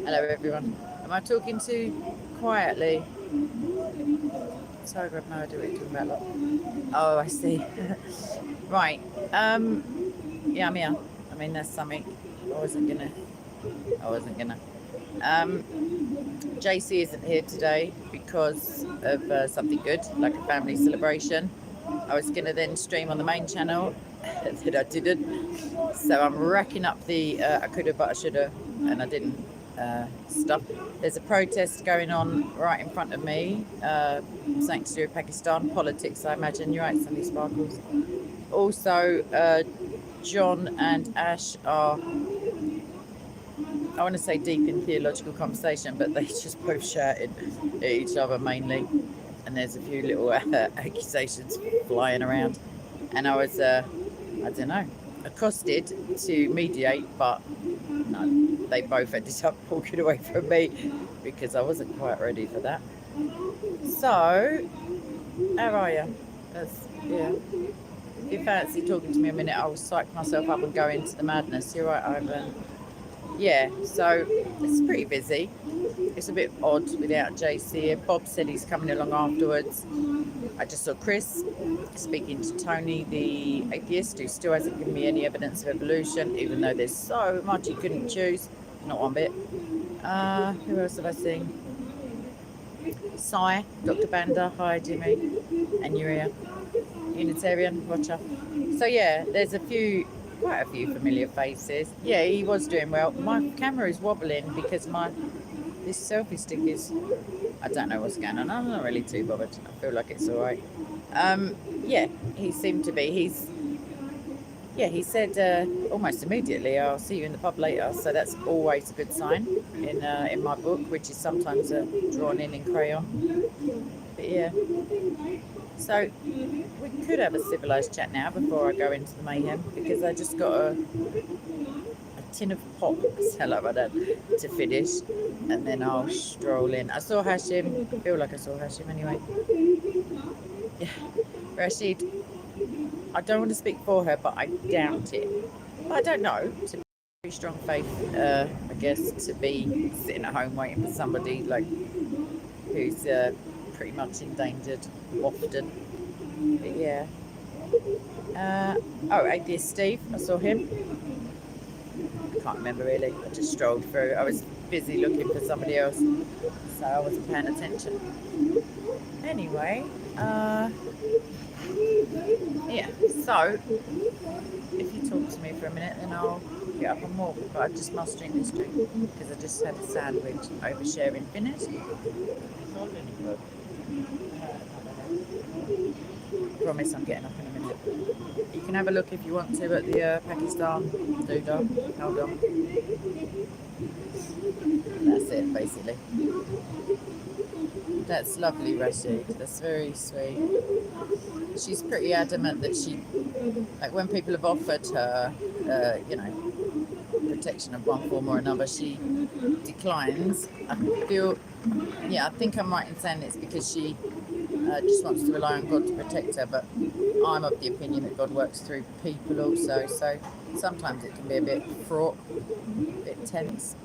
Hello everyone. Am I talking too quietly? Sorry, I've no idea what you're talking about. Oh, I see. Right. Yeah, I'm here. I mean, that's something. I wasn't gonna. JC isn't here today because of something good, like a family celebration. I was gonna then stream on the main channel, that I didn't. So I'm racking up the I could have, but I should have, and I didn't stuff. There's a protest going on right in front of me, something to do with Pakistan politics, I imagine. You're right, Sandy Sparkles. Also, John and Ash are, I want to say, deep in theological conversation, but they just both shouting at each other mainly. And there's a few little accusations flying around. And I was, I don't know, accosted to mediate, but no, they both ended up walking away from me because I wasn't quite ready for that. So, how are you? Yeah. If you fancy talking to me a minute, I'll psych myself up and go into the madness. You're right, Ivan. Yeah, so it's pretty busy. It's a bit odd without JC. Bob said he's coming along afterwards. I just saw Chris speaking to Tony, the atheist, who still hasn't given me any evidence of evolution, even though there's so much he couldn't choose. Not one bit. Who else have I seen? Sai, Dr. Banda, hi Jimmy, and Uria, Unitarian, watcher. So yeah, there's quite a few familiar faces. Yeah, he was doing well. My camera is wobbling because this selfie stick is, I don't know what's going on. I'm not really too bothered. I feel like it's all right. Yeah, he seemed to be. He said almost immediately, I'll see you in the pub later. So that's always a good sign in my book, which is sometimes drawn in crayon. But yeah. So we could have a civilised chat now before I go into the mayhem, because I just got a tin of pop to finish, and then I'll stroll in. I saw Hashim. I feel like I saw Hashim anyway. Yeah, Rashid. I don't want to speak for her, but I doubt it. But I don't know. To be very strong faith, I guess, to be sitting at home waiting for somebody like who's pretty much endangered often. But yeah. Atheist Steve. I saw him. I can't remember really. I just strolled through. I was busy looking for somebody else, so I wasn't paying attention. Anyway, yeah. So if you talk to me for a minute, then I'll get up and walk. But I just must drink this drink because I just had a sandwich. Oversharing finished. Promise I'm getting up in a minute. You can have a look if you want to at the Pakistan doodah. Hold on. That's it, basically. That's lovely, Rashid. That's very sweet. She's pretty adamant that like when people have offered her, protection of one form or another, she declines. I think I'm right in saying it's because she just wants to rely on God to protect her, but I'm of the opinion that God works through people also, so sometimes it can be a bit fraught, a bit tense.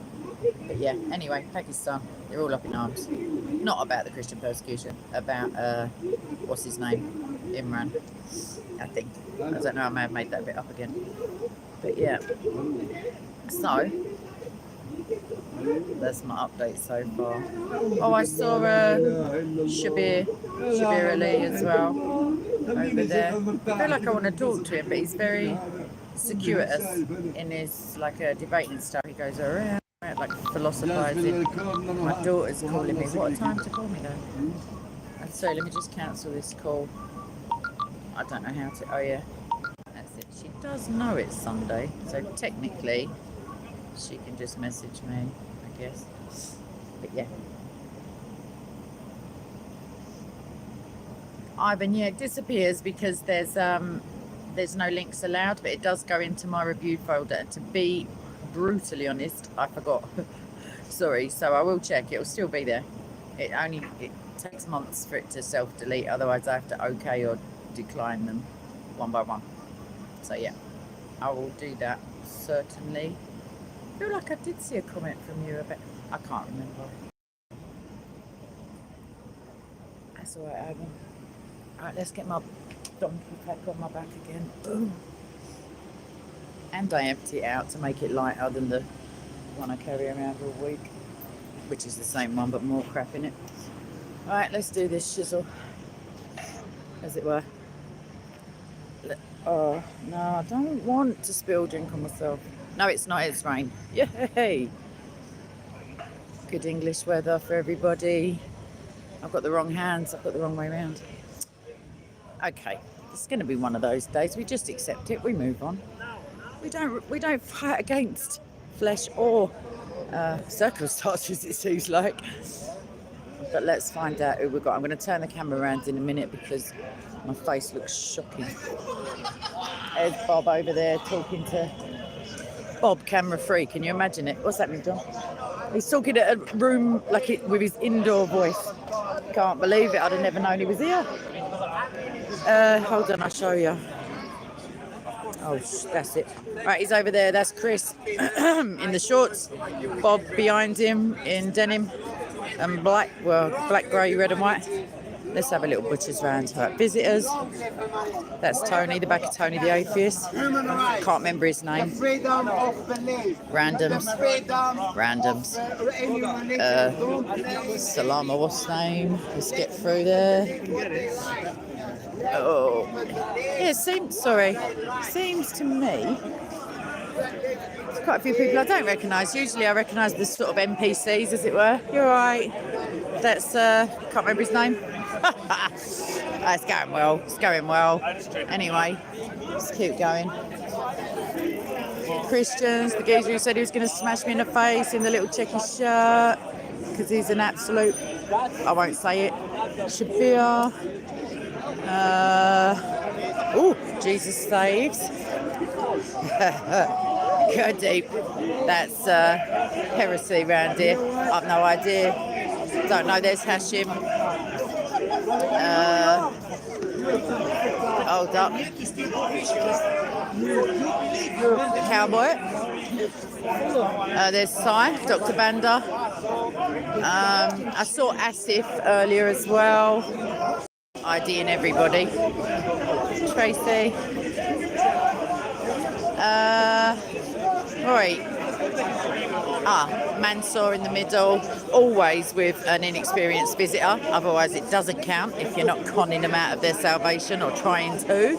But yeah, anyway, Pakistan, they're all up in arms. Not about the Christian persecution, about, what's his name? Imran, I think. I don't know, I may have made that bit up again. But yeah, so that's my update so far. Oh, I saw Shabir Ali as well over there. I feel like I want to talk to him, but he's very circuitous in his debating style. He goes around like philosophizing. My daughter's calling me. What a time to call me though. And so let me just cancel this call. I don't know how to. Oh yeah, that's it. She does know it's Sunday, so technically she can just message me, I guess. But yeah. Ivan, yeah, it disappears because there's no links allowed, but it does go into my review folder. To be brutally honest, I forgot. Sorry, so I will check. It'll still be there. It takes months for it to self-delete, otherwise I have to OK or decline them one by one. So yeah, I will do that certainly. feel like I did see a comment from you about... I can't remember. That's all right, Adam. All right, let's get my donkey pack on my back again. Ooh. And I empty it out to make it lighter than the one I carry around all week, which is the same one but more crap in it. All right, let's do this shizzle, as it were. Oh, no, I don't want to spill drink on myself. No, it's not, it's rain. Yay! Good English weather for everybody. I've got the wrong hands, I've got the wrong way around. Okay, it's going to be one of those days. We just accept it, we move on. We don't fight against flesh or circumstances, it seems like. But let's find out who we've got. I'm going to turn the camera around in a minute because my face looks shocking. There's Bob over there talking to Bob, camera free. Can you imagine it? What's happening, John? He's talking at a room like it with his indoor voice. Can't believe it. I'd have never known he was here. Hold on, I'll show you. Oh, that's it. Right, he's over there. That's Chris in the shorts. Bob behind him in denim and black, well, black, grey, red and white. Let's have a little butcher's round. Right, visitors. That's Tony, the back of Tony the Atheist. Can't remember his name. Randoms. Salama, what's his name? Let's get through there. Oh, yeah, seems to me there's quite a few people I don't recognise. Usually I recognise the sort of NPCs, as it were. You're right. That's can't remember his name. It's going well. It's going well. Anyway, let's keep going. Christians, the geezer who said he was going to smash me in the face in the little checky shirt because he's an absolute. I won't say it. Shabir. Oh, Jesus saves. Go deep. That's heresy round here. I've no idea. Don't know. There's Hashim. Hold up. Cowboy. There's Sai, Dr. Banda. I saw Asif earlier as well. IDing everybody. Tracy. Right. Mansour in the middle, always with an inexperienced visitor, otherwise it doesn't count if you're not conning them out of their salvation or trying to.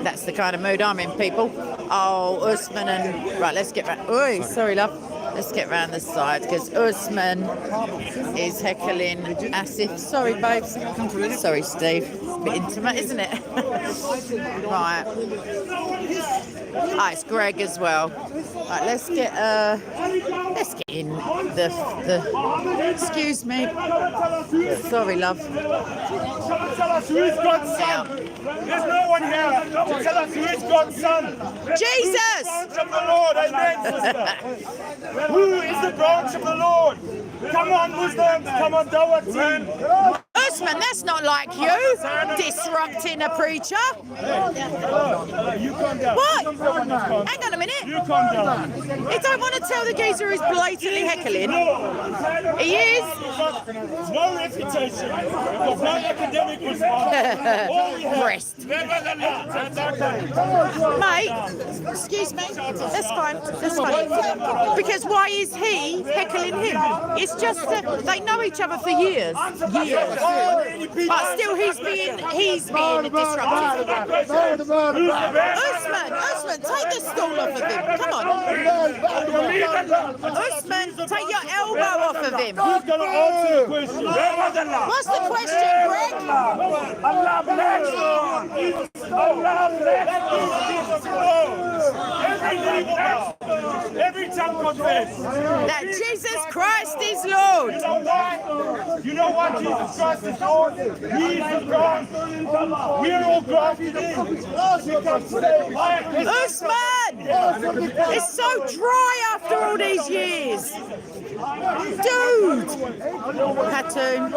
That's the kind of mood I'm in, people. Oh, Usman and... Right, let's get round... Oi, sorry, love. Let's get round the side, because Usman is heckling Asif. Sorry, babes. Sorry, Steve. It's a bit intimate, isn't it? Right. It's Greg as well. Right, let's get in the excuse me. Sorry, love. Tell us who is God's son. There's no one here to tell us who is God's son. Jesus! Branch of the Lord, amen, sister. Who is the branch of the Lord? Come on, Muslims, come on, Dawah team. Usman, that's not like you, disrupting a preacher. You come down. What? Hang on a minute. You come down. You don't want to tell the geezer who's blatantly heckling. He is. No reputation. There's no academic response. Breast. Mate, excuse me. That's fine. That's fine. Because why is he heckling him? It's just that they know each other for years. But still he's being disruptive. Usman, take the stool off of him. Come on. Usman, take your elbow off of him. Who's going to answer the question? What's the question, Greg? Allah bless. Allah bless. Every tongue confess That Jesus Christ is Lord. You know what? Jesus Christ is Lord. He is the branch. We are all grafted in. Usman! It's so dry, I after all these years. Dude! Cartoon.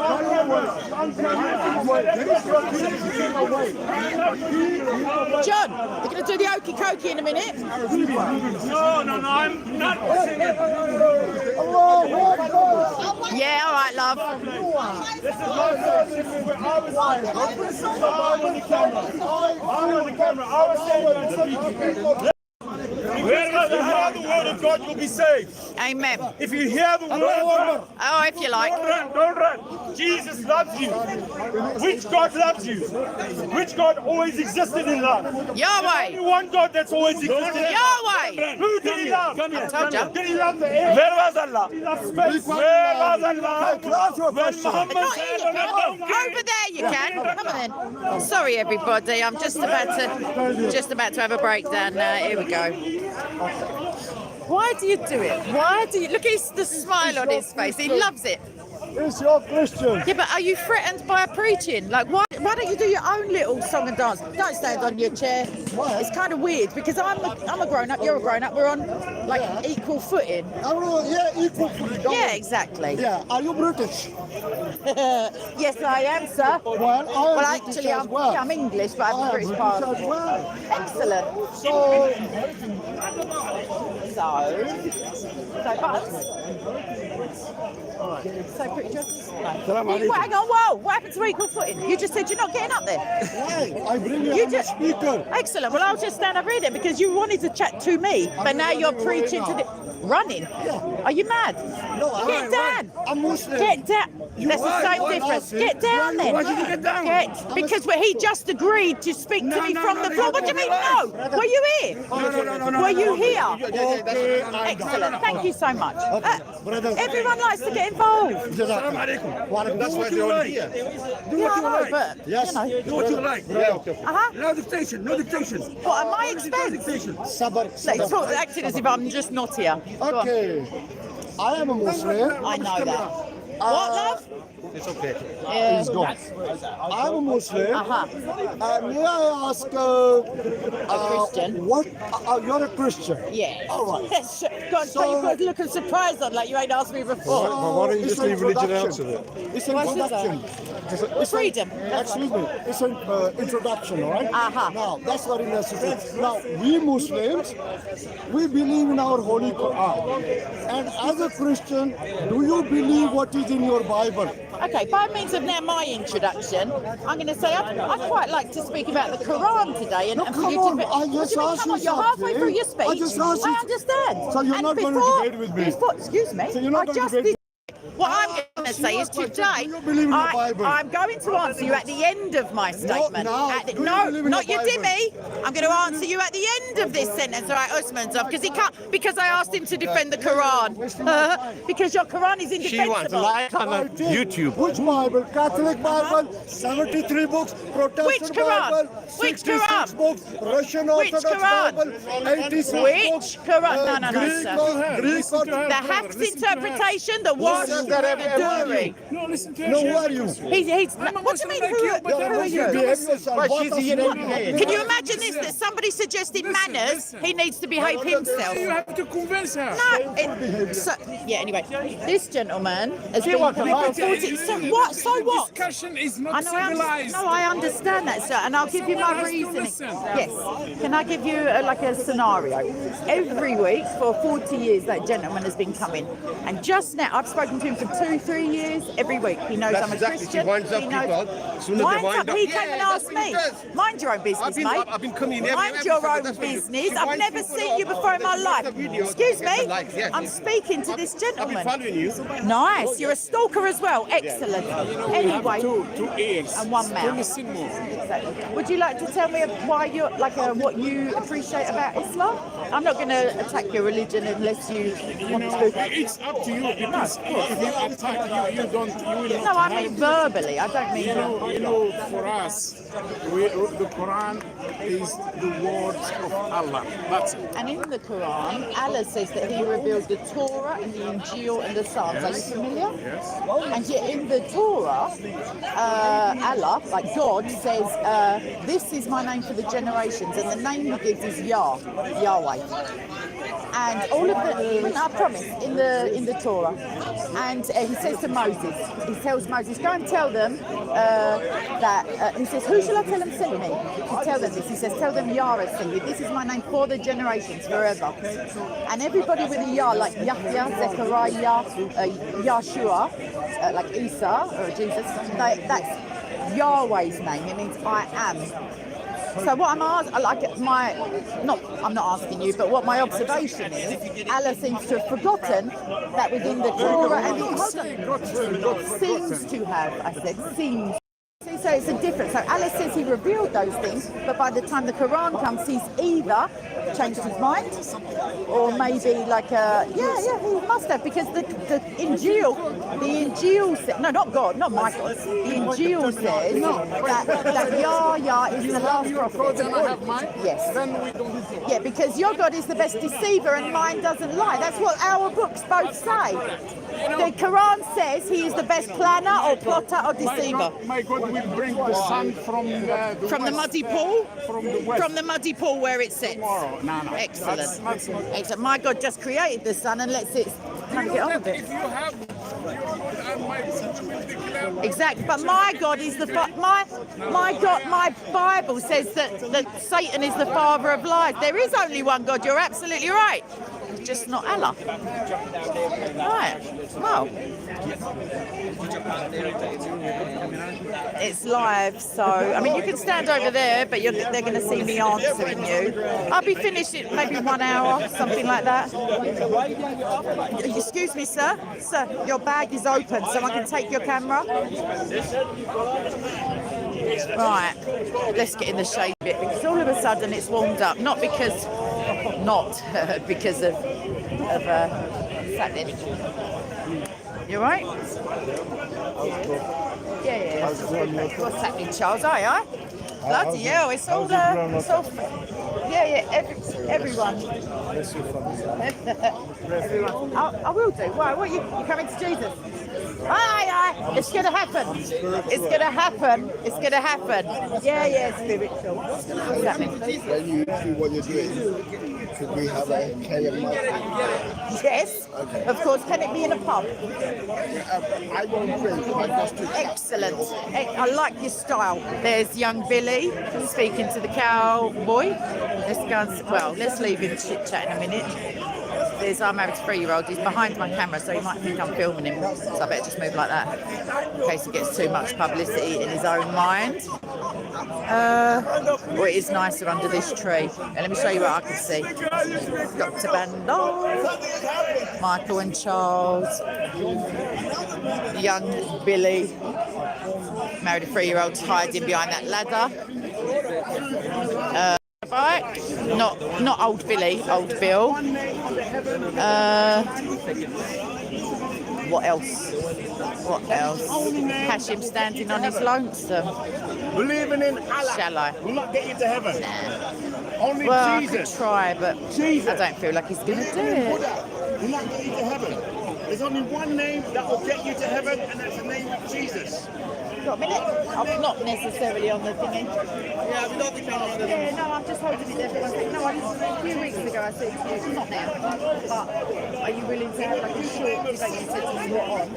John, you're going to do the okie dokie in a minute? No, I'm not singing. Yeah, all right, love. This is my service where I was on the camera. I was saying wherever you hear the word of God, you'll be saved. Amen. If you hear the word of God, Oh, if you like. don't run. Jesus loves you. Which God loves you? Which God always existed in love? Yahweh. Only one God that's always existed. Yahweh. Who did he love? I told you. Did he love the air? Where was Allah? Did he love space? Where was Allah? When Muhammad Not here. Over there you can. Come on then. Sorry everybody, I'm just about to have a breakdown now. Here we go. Why do you do it? Why do you look at the smile on his face? He loves it. It's your Christian. Yeah, but are you threatened by preaching? Like, why don't you do your own little song and dance? Don't stand on your chair. It's kind of weird because I'm a grown up, you're a grown up. We're on like equal footing. Equal footing. Yeah, exactly. Yeah. Are you British? Yes, I am, sir. Well, Actually, I'm English, but I have a British passport. Well. Excellent. So, pretty just. Hang on, whoa! What happened to equal footing? You just said you're not getting up there. why? I bring you You on the just- speaker. Excellent. Well, I'll just stand over here then because you wanted to chat to me, but now you're preaching to the running. Are you mad? No, Get down. I'm Muslim. Get down. That's the same why difference. not? Get down then. Why did you get down? Because he just agreed to speak to me from the floor. What do you mean no? Were you here? Were you here? Okay, Excellent. Thank you so much. Brothers. Everyone likes to get involved. That's why they're all here. Yeah, I know, but Yes. you know. Do what you like. Uh-huh. No dictation, no dictation. What, at my expense? Dictation. Sabr. Let's talk acting as if I'm just not here. Go on. Okay. I am a Muslim. I know that. What, love? It's okay. Yeah. He's gone. I'm a Muslim. Uh-huh. May I ask, Christian. what? You're a Christian. Yeah. All right. Yes. Go on, So- you've got a look of surprise on like you ain't asked me before. Why don't you just leave religion out of it? It's an What's this, introduction. It's Freedom. Excuse me. It's an introduction, all right? Uh-huh. Now, that's very necessary. Now, we Muslims, we believe in our Holy Quran. And as a Christian, do you believe what is in your Bible? Okay, by means of now my introduction, I'm going to say I'd quite like to speak about the Quran today. And, No, and for come you on, to, I just what asked do you mean, come on, you you're halfway something. through your speech. I just asked you- I understand. So you're And not going to before- debate with me? Excuse me. So you're not I going to just debate- did. What I'm going to say is Do you today, believe in the Bible? I'm going to answer you at the end of my statement. now. At the- Do you no, believe in not the you, Bible? Dimmy. I'm going to answer you at the end of this sentence, all right, Usmanov, because he can't, because I asked him to defend the Quran. Because your Quran is indefensible. on YouTube. Which Bible? Catholic Bible, 73 books. Protestant Which Quran? Bible, Which 66 Quran? books. Russian Which Orthodox Quran? Bible, 86 Which books. Quran? No, Greek sir. or Greek or The Hafs interpretation, the wash, says and that the during. No, listen to No, who are you? He's. I'm a What do you Muslim mean? like Who you, but I are don't you? Behave yourself. What Can does- you imagine this? That somebody suggested manners, he needs to behave himself. You have to convince her. No, yeah. Anyway, this gentleman has been coming for 40. So what? So what? Discussion is I not know. civilized. No, I understand that, sir, and I'll give you my Someone has to reasoning. listen. Yes. Can I give you like a scenario? Every week for 40 years, that gentleman has been coming, and just now I've spoken to him for 2-3 years. Every week, he knows I'm a Christian. He winds up He knows- people. As soon as they Winds wind up. up. He came and Yeah, asked that's what he me. does. Mind your own business, mate. I've been coming every Mind your episode, own that's what he- business. he I've winds never people seen up. you before in my There's life. a video, Excuse get the me. likes, yes. I'm speaking to this I've been gentleman. following you. Nice. You're a stalker as well. Excellent. Anyway, Two ears. and one To mouth. listen more. Exactly. Would you like to tell me why you're what you appreciate about Islam? I'm not going to attack your religion unless you want to. It's up to you because if you attack, you don't. You will No, not I mean verbally. I don't mean. You know, for us, the Quran is the words of Allah. That's it. And in the Quran, Allah says that He revealed the Torah and the Injil and the Psalms. Are you familiar? Yes. And yet in the Torah, Allah, like God, says, "This is my name for the generations," and the name He gives is Yahweh. and all of the, I promise, in the Torah. And he says to Moses, he tells Moses, go and tell them that, he says, who shall I tell them sent me? To tell them this. He says, tell them Yah sent you. This is my name for the generations, forever. And everybody with a Yah, like Yahya, Zechariah, Yahshua, like Isa or Jesus, that's Yahweh's name. It means I am. So what I'm asking, I'm not asking you, but what my observation is, Allah seems to have forgotten that within the Torah and seems to have, I said, seems. So it's a difference. So Allah says he revealed those things, but by the time the Quran comes, he's either changed his mind, or maybe like he must have, because the Injil says, no, not God, not my God, the Injil says that Yah is the last prophet. Then I have mine? Yes. Then we don't. Yeah, because your God is the best deceiver and mine doesn't lie. That's what our books both say. The Quran says he is the best planner or plotter or deceiver. My God will bring the sun from the muddy pool? From the west. From the muddy pool where it sits. Tomorrow. No. Excellent. That's Excellent. My God just created the sun and lets it kind of get on with it. If you have your God and my God will declare. Exactly. But my God is my God. My Bible says that Satan is the father of lies. There is only one God. You're absolutely right. Just not Allah. Right. Well, it's live, so I mean you can stand over there, but they're going to see me answering you. I'll be finished in maybe 1 hour, something like that. Excuse me, sir. Sir, your bag is open, so I can take your camera. Right. Let's get in the shade bit, because all of a sudden it's warmed up. Not because of sadness. You right? Yeah. What's happening, Charles? Aye. Bloody hell! It's all everyone. Everyone. I will do. Why? What you coming to Jesus? Aye. It's gonna happen. It's gonna happen. Yeah. Spiritual. What's happening? When you do what you're doing, could we have a KM? Yes, okay. Of course. Can it be in a pub? I won't drink. I just do. Excellent. I like your style. There's young Billy speaking to the cowboy. Let's leave him chit-chat in a minute. I'm married to a 3-year-old. He's behind my camera, so he might think I'm filming him. So I better just move like that in case he gets too much publicity in his own mind. It is nicer under this tree. And let me show you what I can see. Dr. Bandol, Michael and Charles, young Billy, married a 3-year-old hiding behind that ladder. Not old Billy, old Bill. What else? Hashim standing on his lonesome. Believing in Allah Shall I? will not get you to heaven. Nah. Only Well, Jesus. I could try, but Jesus. I don't feel like he's going to do it. Will not get you to heaven. There's only one name that will get you to heaven, and that's the name of Jesus. Got a minute? I'm not necessarily on the thingy. Yeah, we don't think Yeah, no, I'm just holding it there for one second. No, a few weeks ago I said to you, not now, but are you willing to have like a short debate? You said to me, what on?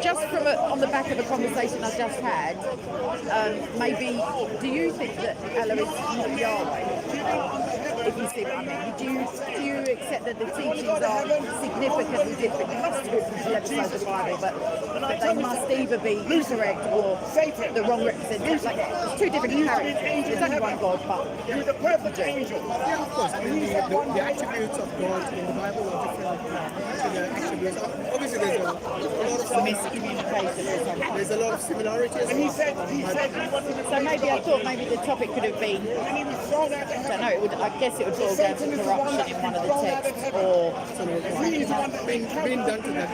Just from on the back of a conversation I just had, maybe, do you think that Allah is not Yahweh? If you see what I mean, do you accept that the teachings are significantly different? You must do it from the other side of the Bible, but they must either be incorrect or the wrong representation. Like, it's two different characters. There's only one God, but You're the perfect angel. Yeah, of course. I mean, the attributes of God in the Bible are different to the attributes. Obviously, there's a lot of miscommunication or something. there's a lot of similarities. And he said he wanted to So maybe I thought maybe the topic could have been, and he was thrown out to I heaven. don't know, I guess it would boil down to corruption in one of the texts, or He's the one that being done to them.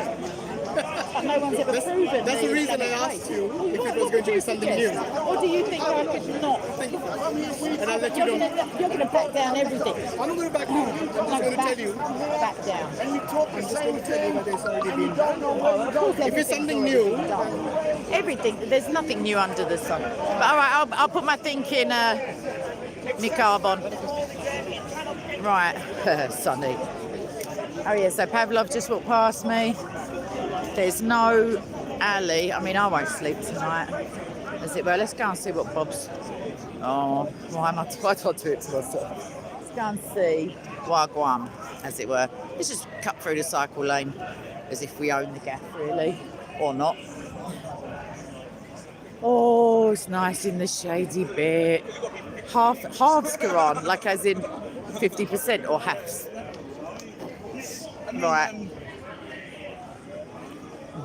no one's ever proven. That's the reason I asked you if it was going to be something new. Or do you think I could not? And I'll let you know. You're going to back down everything. I'm not going to back down. I'm just going to tell you. Back down. and you talk the I'm just same going to tell you thing. what it's already And you been don't know what you don't. If it's something new, Everything. There's nothing new under the sun. But all right, I'll put my thinking niqab on. Right, sunny. Oh yeah, so Pavlov just walked past me. There's no alley. I mean, I won't sleep tonight, as it were. Let's go and see what Bob's... Oh, why do I do it to myself? Let's go and see Wagwan, as it were. Let's just cut through the cycle lane as if we own the gaff, really, or not. Oh, it's nice in the shady bit. Halves Quran, like as in 50% or halves. Right.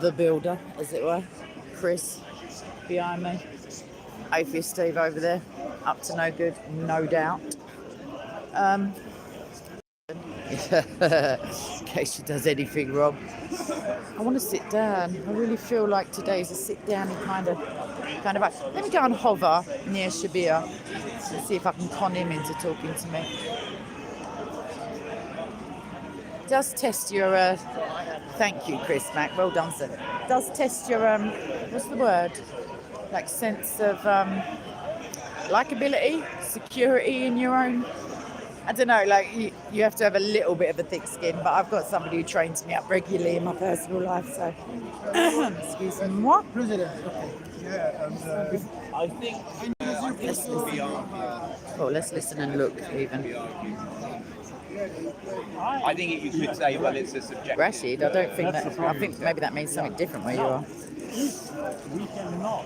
The builder, as it were. Chris, behind me. Atheist Steve over there. Up to no good, no doubt. In case she does anything wrong. I want to sit down. I really feel like today's a sit down kind of. Let me go and hover near Shabir and see if I can con him into talking to me. Does test your thank you, Chris Mack. Well done, sir. Does test your what's the word? Like sense of likability, security in your own. I don't know, like you have to have a little bit of a thick skin, but I've got somebody who trains me up regularly in my personal life, so excuse me. What? I think let's listen and look even. I think you could say, well, it's a subjective. Rashid, I don't think that. I think maybe that means something different where you are. we cannot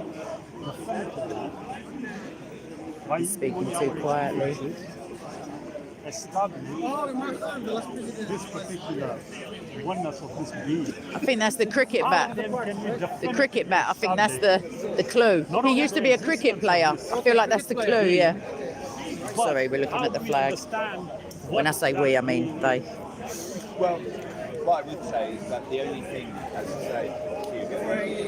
He's speaking too quietly. establish this particular oneness of this being. I think that's the cricket bat. The cricket bat. I think that's the clue. He used to be a cricket player. I feel like that's the clue. Yeah. Sorry, we're looking at the flag. When I say we, I mean they. Well, what I would say is that the only thing, as I say,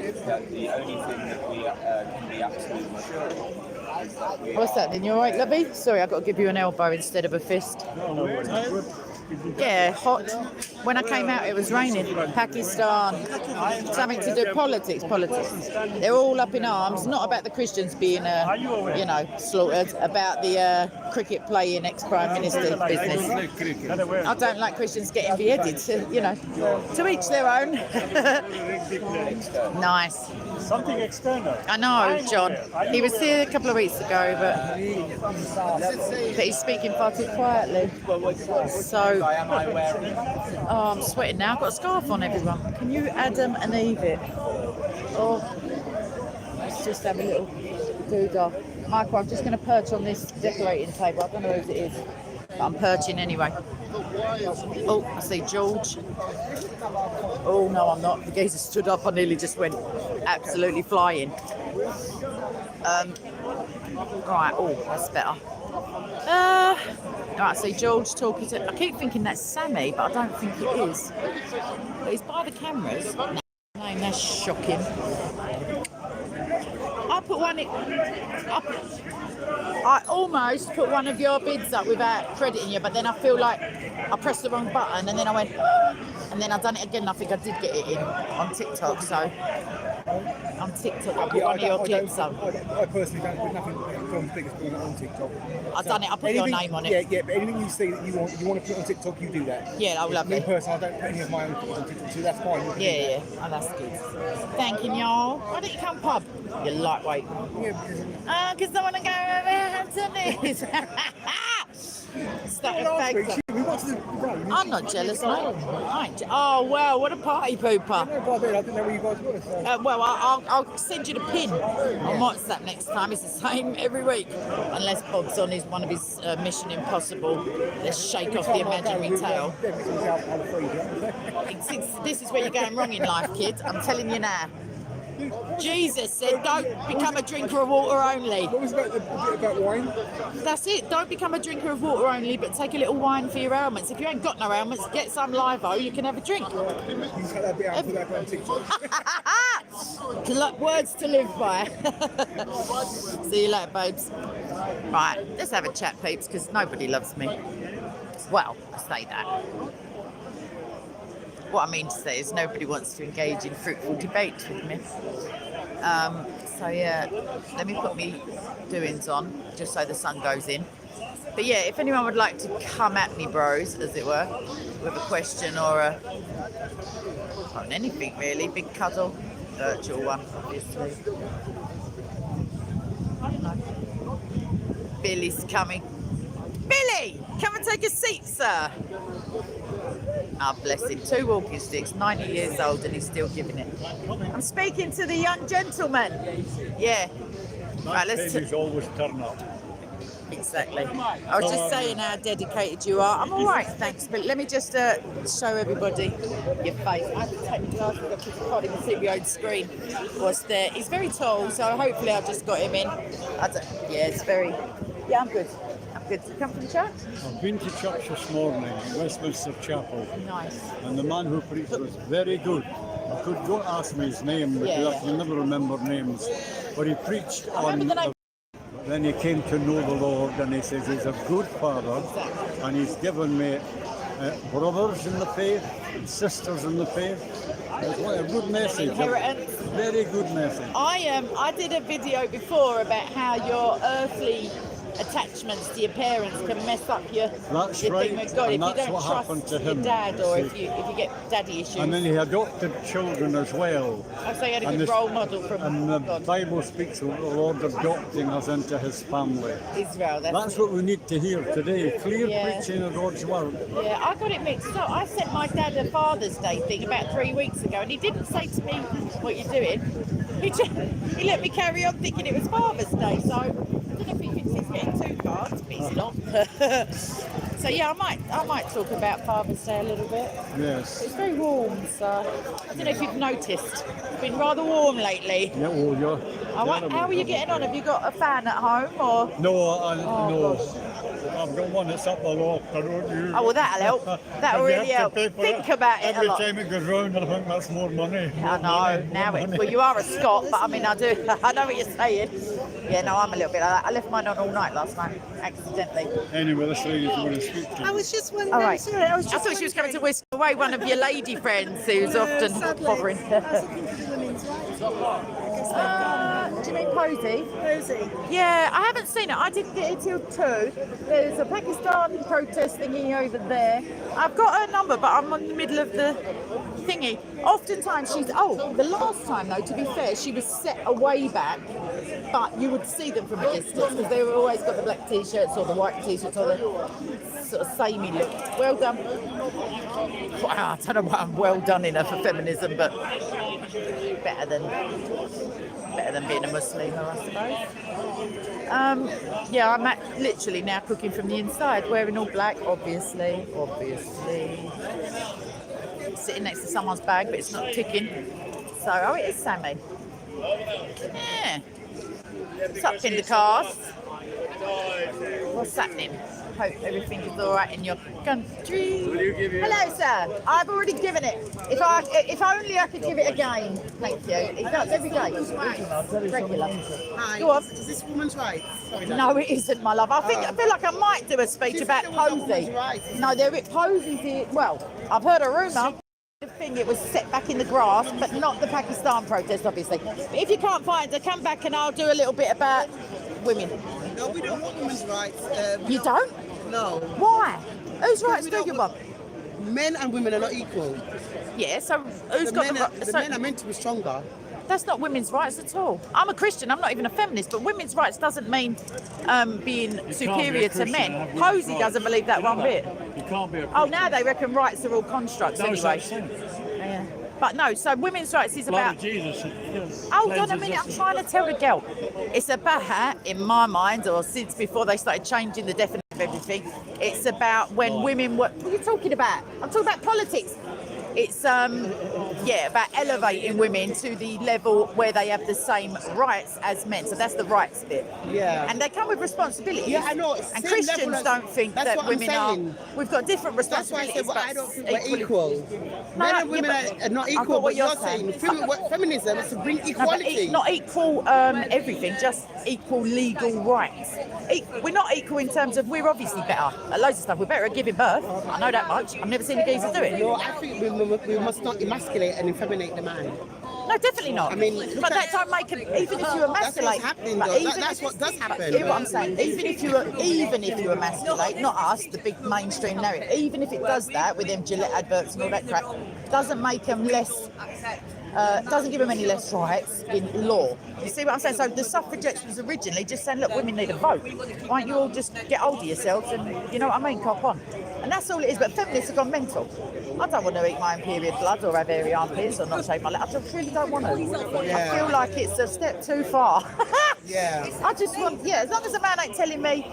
is that the only thing that we can be absolutely sure of is that we What's that? Then you're right, Lovey? Sorry, I've got to give you an elbow instead of a fist. Yeah, hot. When I came out, it was raining. Pakistan, something to do politics. They're all up in arms, not about the Christians being, slaughtered, about the cricket playing ex-prime minister business. I don't like Christians getting beheaded. To each their own. Nice. Something external. I know, John. He was here a couple of weeks ago, but he's speaking far too quietly. So, I'm sweating now. I've got a scarf on, everyone. Can you Adam and Eve it? Or let's just have a little doodah. Michael, I'm just going to perch on this decorating table. I don't know whose it is, but I'm perching anyway. Oh, I see George. Oh, no, I'm not. The geezer stood up. I nearly just went absolutely flying. Right, oh, that's better. Right, I see George talking to... I keep thinking that's Sammy, but I don't think it is. But he's by the cameras. No, that's shocking. I almost put one of your bids up without crediting you, but then I feel like I pressed the wrong button and then I went, and then I done it again. I think I did get it in on TikTok. So on TikTok, I put one of your clips up. I personally don't put nothing from things going on TikTok. I've done it. I put your name on it. Yeah, but anything you see that you want to put on TikTok, you do that. Yeah, I love Me it. personally, I don't put any of my own things on TikTok, so that's fine. Yeah. Oh, that's good. Thank you, y'all. Why don't you come pub? You're lightweight. Yeah, Because I want to go around to this. Starting factor. we watched the run. I'm not jealous, mate. Oh, wow, what a party pooper. I didn't know where you guys were. So. Well, I'll send you the pin on WhatsApp next time. It's the same every week. Unless Bob's on one of his Mission Impossible. Let's shake off the imaginary tail. This is where you're going wrong in life, kid. I'm telling you now. Jesus said, don't become a drinker of water only. What was about wine? That's it. Don't become a drinker of water only, but take a little wine for your ailments. If you ain't got no ailments, get some Livo. You can have a drink. You cut that bit out and put that on TikTok. Words to live by. See you later, babes. Right, let's have a chat, peeps, because nobody loves me. Well, I say that. What I mean to say is nobody wants to engage in fruitful debate with me. So yeah, let me put me doings on just so the sun goes in. But yeah, if anyone would like to come at me, bros, as it were, with a question or on anything really, big cuddle, virtual one, obviously. I don't know. Billy's coming. Billy, come and take a seat, sir. Ah, bless him. 2 walking sticks, 90 years old, and he's still giving it. I'm speaking to the young gentleman. Yeah. Right, let's always turn up. Exactly. I was just saying how dedicated you are. I'm all right, thanks. But let me just show everybody your face. I have to take my glasses off because I can't even see my own screen. Was there? He's very tall, so hopefully I just got him in. Yeah, it's very. Yeah, I'm good. I'm good. You come from church? I've been to church this morning in Westminster Chapel. Nice. And the man who preached was very good. I could go ask me his name because Yeah, I can never remember names. But he preached on. Then he came to know the Lord, and he says he's a good father, and he's given me brothers in the faith, sisters in the faith. It's a good message. Inheritance. Very good message. I did a video before about how your earthly attachments to your parents can mess up your thing with God. If you don't trust your dad, or if you get daddy issues. And then he adopted children as well. Oh, so he had a good role model from And the God. Bible speaks of the Lord adopting us into his family. Israel. That's what we need to hear today. Clear preaching of God's word. Yeah, I got it mixed up. I sent my dad a Father's Day thing about 3 weeks ago, and he didn't say to me, "What you doing?" He let me carry on thinking it was Father's Day. So I don't know if he thinks he's getting too far, but he's not. So yeah, I might talk about Father's Day a little bit. Yes. It's very warm, so I don't know if you've noticed. It's been rather warm lately. Yeah, well, yeah. How are you getting on? Have you got a fan at home or? No, no. gosh. I've got one that's up the loft. I don't use. Oh, well, that'll help. That'll really help. Think about it a lot. Every time it goes round, I think that's more money. I know. Now it. Well, you are a Scot, but I mean, I do. I know what you're saying. Yeah, no, I'm a little bit like that. I left mine on all night last night, accidentally. Anyway, this lady's going to speak to you. I was just wondering. All right. Sorry, I was just thought she was coming to whisk away one of your lady friends who's often sadly, hovering. I was looking for women's rights. Do you mean Posey? Rosie. Yeah, I haven't seen it. I didn't get it till 2. There's a Pakistan protest thingy over there. I've got her number, but I'm in the middle of the thingy. Oftentimes she's, the last time though, to be fair, she was set away back, but you would see them from a distance because they were always got the black t-shirts or the white t-shirts or the sort of samey look. Well done. Wow, I don't know what I'm well done in her for feminism, but better than being a Muslim, I suppose. Yeah, I'm literally now cooking from the inside, wearing all black, obviously. Sitting next to someone's bag, but it's not ticking. So, it is Sammy. Yeah. What's up, Kindercast? What's happening? Hope everything is all right in your country. Hello, sir. I've already given it. If only I could give it again. Thank you. It does every day. Regular. Hi. Go on. Is this women's rights? Sorry, No, it isn't, my love. I feel like I might do a speech about Posey. No, Posey's here. Well, I've heard a rumour. The thing, it was set back in the grass, but not the Pakistan protest, obviously. But if you can't find her, come back and I'll do a little bit about women. No, we don't want women's rights. You don't? No. Why? Whose rights do you want? Men and women are not equal. Yeah, so who's The got men the are, right? the men are meant to be stronger. That's not women's rights at all. I'm a Christian, I'm not even a feminist, but women's rights doesn't mean being superior to men. Posey doesn't believe that one bit. You can't be a Oh, now they reckon rights are all constructs anyway. Yeah. But no, so women's rights is about... Jesus. Hold on a minute, I'm trying to tell the girl. It's about, in my mind, or since before they started changing the definition of everything, it's about when women were... What are you talking about? I'm talking about politics. It's about elevating women to the level where they have the same rights as men. So that's the rights bit. Yeah. And they come with responsibilities. Yeah, I know. And Same Christians level as- don't think that's that what I'm women are. saying. We've got different That's why I responsibilities. said, well, I don't think we're equally- equal. No, Men and women yeah, are not I equal, got what but you're you're saying saying. feminism is to bring No, but equality. not equal everything, just equal legal rights. We're not equal in terms of we're obviously better at loads of stuff. We're better at giving birth. I know that much. I've never seen a geezer do it. No, I think we're we must not emasculate and effeminate the man. No, definitely not. I mean, but that don't make him. Even if you emasculate, That's what's happening, but though. even That's if- what does happen. Hear what I'm saying? Even if you emasculate, not us, the big mainstream narrative. Even if it does that with them Gillette adverts and all that crap, doesn't make them less. Doesn't give them any less rights in law. You see what I'm saying? So the suffragettes was originally just saying, look, women need a vote. Why don't you all just get hold of yourselves and, you know what I mean, cop on. And that's all it is. But feminists have gone mental. I don't want to eat my own period blood or have hairy armpits or not shave my legs. I just really don't want to. I feel like it's a step too far. Yeah. I just want, as long as a man ain't telling me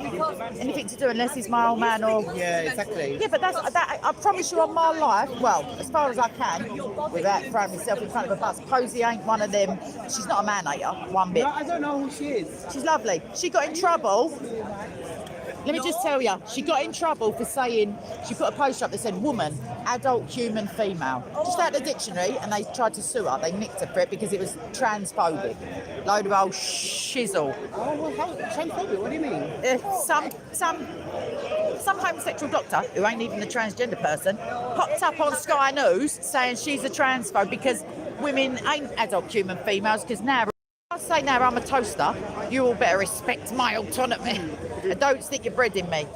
anything to do unless he's my old man or... Yeah, exactly. Yeah, but that. I promise you on my life, well, as far as I can, without throwing myself in front of a bus, Posey ain't one of them. She's not a man hater, one bit. No, I don't know who she is. She's lovely. She got in trouble. Let me just tell you, she got in trouble for saying, she put a poster up that said woman, adult, human, female. Just out of the dictionary, and they tried to sue her. They nicked her for it because it was transphobic. Load of old shizzle. Oh, well, how? Transphobic, what do you mean? Some homosexual doctor, who ain't even a transgender person, popped up on Sky News saying she's a transphobe because women ain't adult human females, because now, I say now I'm a toaster, you all better respect my autonomy and don't stick your bread in me.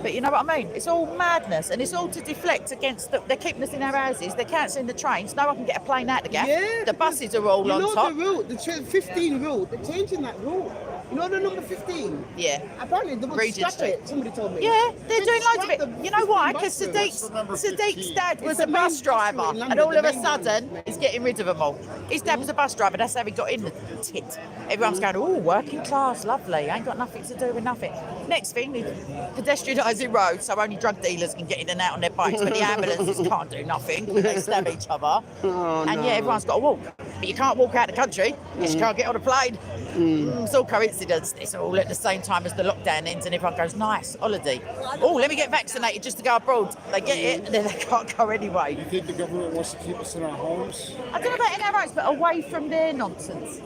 But you know what I mean? It's all madness, and it's all to deflect against, they're keeping us in our houses, they're cancelling the trains, no one can get a plane out the gap. Yeah, the buses are all on top. You know the route, the 15 route, they're changing that route. You know the number 15? Yeah. Apparently they would Regent scrap it, somebody told me. Yeah, they're doing loads of it. Scrap the You know why? 15 Because buses. Sadiq's dad was It's a the bus main driver, bus route in and London, all of the a main sudden, one. he's getting rid of them all. His dad was a bus driver, that's how he got in the tit. Everyone's going, oh, working class, lovely, ain't got nothing to do with nothing. Next thing, pedestrianising roads, so only drug dealers can get in and out on their bikes, but the ambulances can't do nothing, they stab each other. And yeah, everyone's got to walk. But you can't walk out the country, you just can't get on a plane. It's all coincidence. It's all at the same time as the lockdown ends and everyone goes, nice, holiday. Oh, let me get vaccinated just to go abroad. They get it and then they can't go anyway. You think the government wants to keep us in our homes? I don't know about in our rights, but away from their nonsense.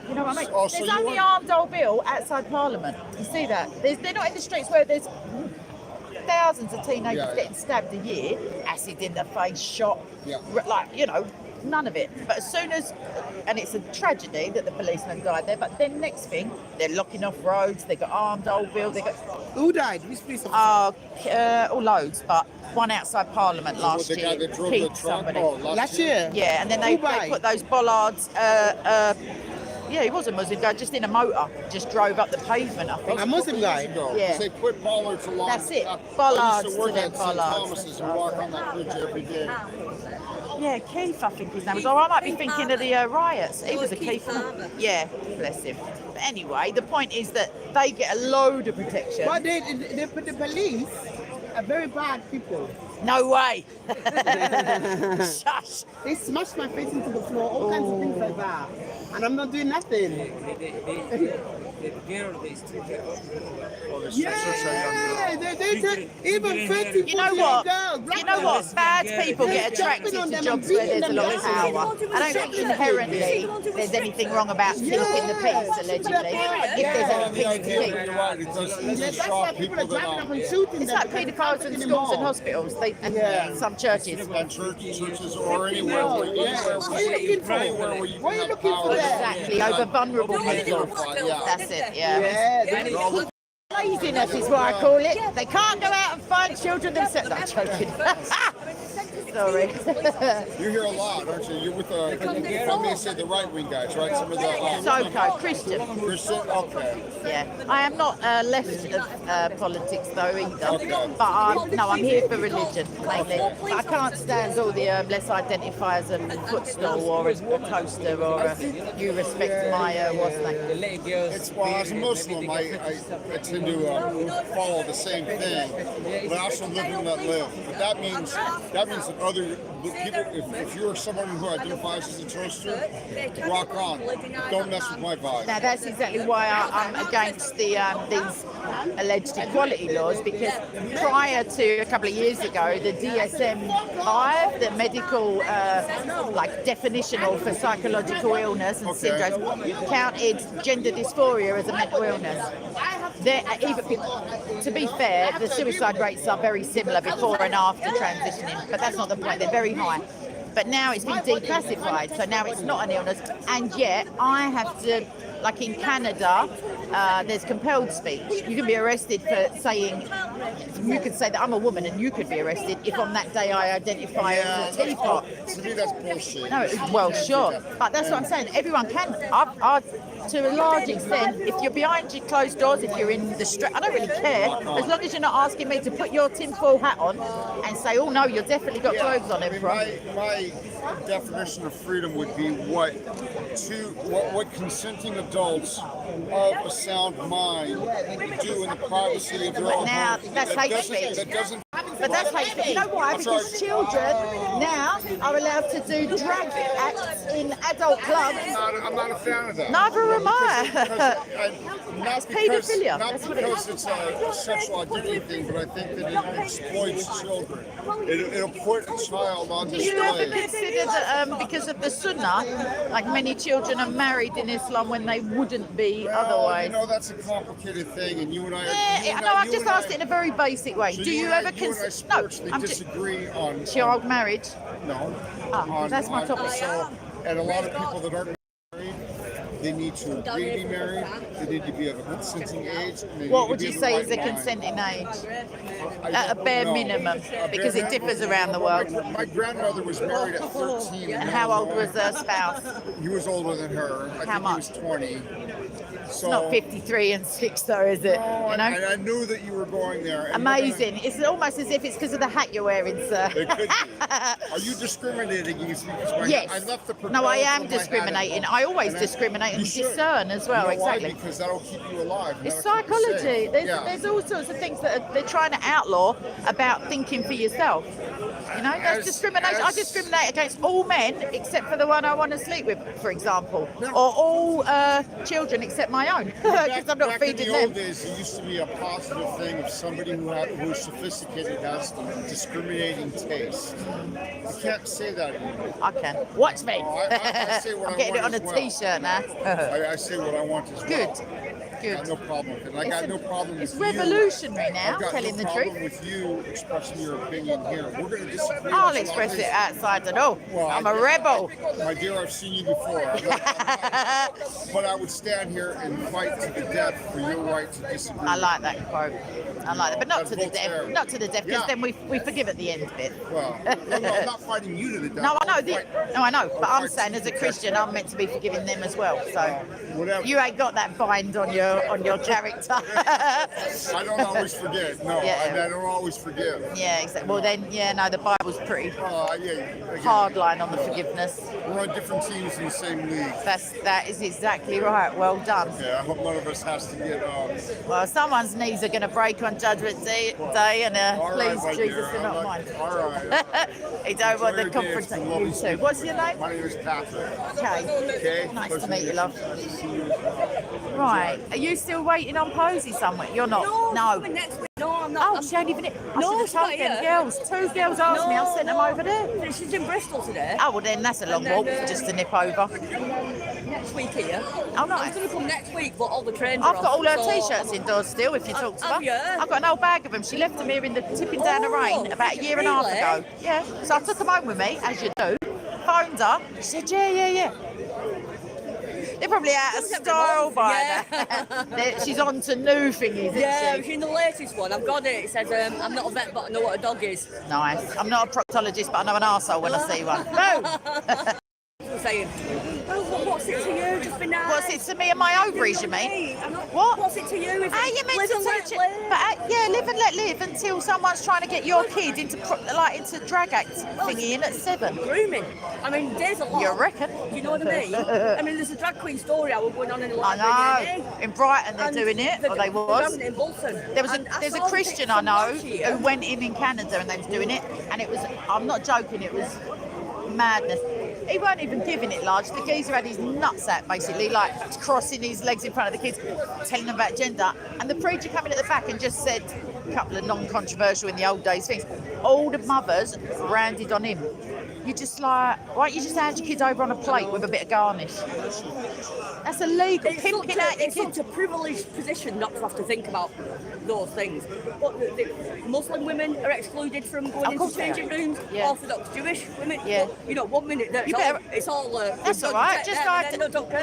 You know what I mean? Oh, so There's you only want- armed old Bill outside Parliament. You see that? They're not in the streets where there's thousands of teenagers Yeah, yeah. getting stabbed a year, acid in the face, shot, Yeah. like, you know, none of it. But as soon as, and it's a tragedy that the policeman died there, but then next thing, they're locking off roads, they've got armed old Bill, they've got, Who died? Which police officer? all loads, but one outside Parliament last the guy year, that drove the killed truck? somebody. Oh, Last year? Yeah, and then they Who by? put those bollards, yeah, he was a Muslim guy, just in a motor, just drove up the pavement, I think. A Muslim guy? Yeah. They put bollards along. That's it. I Bollards used to work to them at St. bollards. Thomas's and walk on that bridge every day. Yeah, Keith, I think his name was. Or I might be thinking of the riots. He was a Keith. Yeah, bless him. But anyway, the point is that they get a load of protection. But the police are very bad people. No way. Shush. They smashed my face into the floor, all kinds of things like that. And I'm not doing nothing. Yeah, they take even 30, You know 40 what? girls. black You know girls. what? Bad people get attracted Jumping on to them jobs and where there's a beating lot of them down. power. I don't think inherently there's anything wrong about keeping the peace, allegedly. If there's any peace to keep. You're right. It does That's stop why people are people that driving up are and shooting It's them like because they paedophiles can't in take schools and anymore. hospitals. They, Yeah. some churches. at churches or anywhere. No, Where yeah. What are you looking for? Anywhere where you What are you can have looking power. for there? Exactly, over vulnerable people. Yeah. That's it, yeah. Yeah, Laziness is what I call it. They can't go out and find children themselves. No, I'm joking. Sorry. You hear a lot, aren't you? You're with the, if I may say, the right-wing guys, right? Some of the SOCO, Christian. Christian. Okay. Yeah, I am not left of politics though either. Okay. But I'm here for religion mainly. But I can't stand all the let's identify as a footstool or as a toaster or you respect my what's name. It's, well, as a Muslim, I tend to follow the same thing, but I also live and let live. But that means that other people, if you're someone who identifies as a toaster, rock on. Don't mess with my vibe. Now that's exactly why I'm against the these alleged equality laws, because prior to a couple of years ago, the DSM-5, the medical like definitional for psychological illness and syndromes, counted gender dysphoria as a mental illness. To be fair, the suicide rates are very similar before and after transitioning, but that's not the point. They're very high. But now it's been declassified, so now it's not an illness. And yet, I have to, like in Canada, there's compelled speech. You can be arrested for saying, you could say that I'm a woman, and you could be arrested if on that day I identify as a teapot. To me, that's bullshit. No, well, sure, but that's what I'm saying. Everyone can. To a large extent, if you're behind your closed doors, if you're in the street, I don't really care. As long as you're not asking me to put your tinfoil hat on and say, oh no, you've definitely got clothes on, my definition of freedom would be what consenting adults of a sound mind do in the privacy of their own now, home. that's hate speech. But that's hate speech. You know why? Because children now are allowed to do drag acts in adult clubs. I'm not a fan of that. Neither am I. It's paedophilia. Not because it's a sexual identity thing, but I think that it exploits children. It'll put a child on Do you ever display. consider that because of the Sunnah, like many children are married in Islam when they wouldn't be otherwise? You know, that's a complicated thing, and you and I. I've just asked it in a very basic way. So Do you ever consider? No, I'm disagree on child marriage. No. That's my topic. And a lot of people that aren't married, they need to agree to be married. They need to be of a consenting age. What would you say is a consenting age? At a bare minimum, because it differs around the world. My grandmother was married at 13. And how old was her spouse? He was older than her. I think much? He was 20. So, it's not 53 and 6 though, is it? No, you know? And I knew that you were going there. Amazing. It's almost as if it's because of the hat you're wearing, sir. It could be. Are you discriminating against me? Yes. I left the No, I am discriminating. I always discriminate and discern as well. You know exactly. why? Because that'll keep you alive. It's psychology. There's all sorts of things that they're trying to outlaw about thinking for yourself. You know, that's discrimination. I discriminate against all men except for the one I want to sleep with, for example, or all children except my own, because I'm not feeding them. In the old days, it used to be a positive thing if somebody who's sophisticated has discriminating taste. You can't say that anymore. I can. Watch me. I say what I'm I getting it want on a as well. T-shirt now. I say what I want as well. Good. I got no problem with it. I got no problem with It's you. revolutionary now, I've got telling no the problem truth. with you expressing your opinion here. We're going to disagree. I'll express it outside the door. Well, I'm a rebel. My dear, I've seen you before. But I would stand here and fight to the death for your right to disagree. I like that quote. I like that, but not That's to the death. Voltaire. Not to the death, because then we forgive at the end bit. Well, I'm not fighting you to the death. No, I know. I know. But I'm fight saying, to as a the Christian, death. I'm meant to be forgiving them as well. So Whatever. you ain't got that bind on your character. I don't always forget. No, Yeah. I don't always forgive. Yeah, exactly. Well, then, the Bible's pretty Again, hard line on the forgiveness. We're on different teams in the same league. That is exactly right. Well done. Yeah, I hope none of us has to get. Well, someone's knees are going to break on Judgment Day, and All right, please, my Jesus, dear, do not I mind. like- All right. He don't want the Enjoy your day. It's confrontation. lovely You too. speaking What's with your you. name? My name is Patrick. Okay. Okay. Nice Pleasure to meet you, love. Nice to see you as well. Right. Are you still waiting on Posey somewhere? You're not? No. Next week. No, I'm not. Oh, she ain't even. I No, should have told she's them not girls. 2 girls asked me. I sent them over there. She's in Bristol today. Oh, well then that's a long walk just to nip over. Next week here. Oh, I was nice. going to come next week, but all the trains are I've got all her off, so T-shirts indoors still, if you talk to her. have you? I've got an old bag of them. She left them here in the tipping down the rain about a year and a half really? ago. Yeah. So I took them home with me, as you do. Phoned her. She said, yeah. They're probably out of style by now. She's on to new thingies, Yeah, isn't she? she's in the latest one. I've got it. It says, I'm not a vet, but I know what a dog is. Nice. I'm not a proctologist, but I know an arsehole when I see one. No! I'm saying, what's it to you? Just be nice. What's it to me and my ovaries, you mean? What? What's it to you? If How you meant live to and let teach it? live? But live and let live until someone's trying to get your kid into drag act thingy in at 7. Grooming. I mean, there's a lot. You reckon? Do you know what I mean? I mean, there's a drag queen story I was going on in the library. I know. In Brighton they're doing it, or they was. In Bolton. There's a Christian I know who went in Canada and they was doing it, and it was, I'm not joking, it was madness. He weren't even giving it large. The geezer had his nuts out, basically, like crossing his legs in front of the kids, telling them about gender. And the preacher came in at the back and just said a couple of non-controversial in the old days things. All the mothers rounded on him. you're just like, why don't you just hand your kids over on a plate with a bit of garnish? That's illegal. Pimping out your It's kids. such a privileged position not to have to think about those things. But the Muslim women are excluded from going into course they changing are. rooms. Yeah. Orthodox Jewish women. Yeah. But, you know, 1 minute it's all. That's all right. Just identify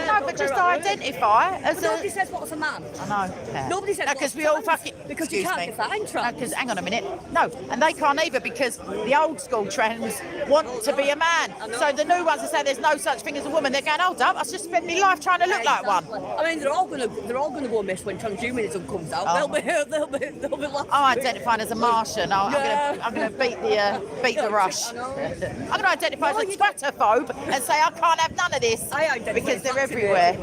as But nobody says what's a man. I know. Yeah. Nobody says because what's we all trans, fucking because you excuse can't me. define trans. Because hang on a minute. No, and they can't either because the old school trans want to be a man. So the new ones are saying there's no such thing as a woman. They're going, hold up, I just spent my life trying to look like one. I mean, they're all gonna go miss when transhumanism comes out. Oh. They'll be laughing. I'm identifying as a Martian. I'm going to beat the rush. I know. I'm going to identify as a twatterphobe and say I can't have none of this because they're everywhere.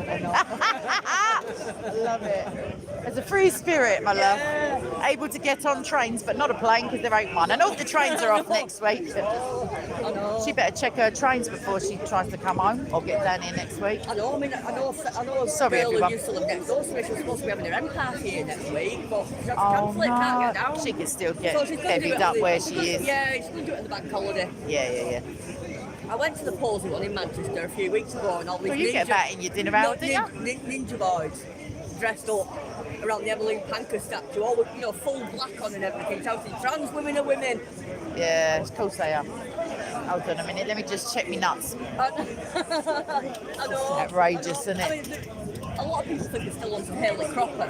Love it. There's a free spirit, my love. Able to get on trains, but not a plane because there ain't one. And all the trains are off next week. She better check her trains before she tries to come home or get down here next week. I know. I mean, I know. Sorry, a girl everyone. who used to live next door to me. She was supposed to be having her end party here next week, but she has to Oh cancel it. Can't get down. no, she can still get So she's gonna do heavied it up on where the- she is. Yeah, she's going to do it at the bank holiday. Yeah. I went to the Posy one in Manchester a few weeks ago, and all these Well, you get that in your dinner hour, don't you? ninja boys dressed up around the Emmeline Pankhurst statue, all with full black on and everything, shouting trans women are women. Yeah, of course they are. Hold on a minute, let me just check my nuts. I know. Outrageous, isn't I it? mean, a lot of people think they're still on to Hayley Cropper.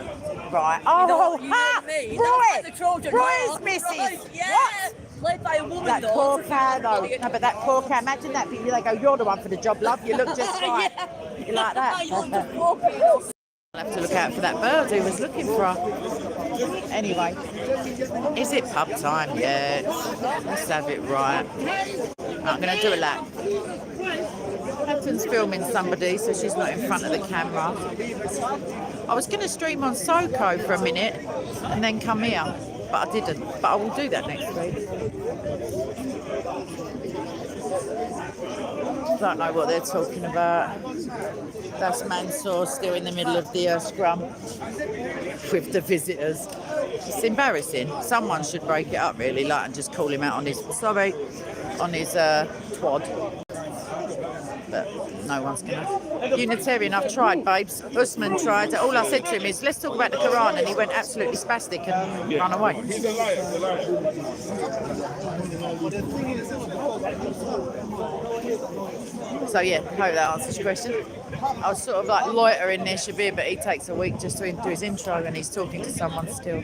Right. Oh, You know what I mean? Roy! That's like the Trojan Roy's horse. missus! Right, yeah. What? Played by a woman, That though. poor so cow, she's though. brilliant. No, but that poor cow, imagine that. They go, you're the one for the job, love. You look just right. You like that? You look just walking. I'll have to look out for that bird who was looking for her. Anyway, is it pub time? Yeah. Let's have it right. I'm going to do a lap. Hampton's filming somebody, so she's not in front of the camera. I was going to stream on SOCO for a minute and then come here, but I didn't. But I will do that next week. Don't know what they're talking about. That's Mansour still in the middle of the scrum with the visitors. It's embarrassing. Someone should break it up really, like, and just call him out on his twad. But no one's gonna. Unitarian, I've tried, babes. Usman tried. All I said to him is, let's talk about the Quran, and he went absolutely spastic and ran away. He's a liar. So yeah, hope that answers your question. I was sort of like loitering near Shabir, but he takes a week just to do his intro, and he's talking to someone still.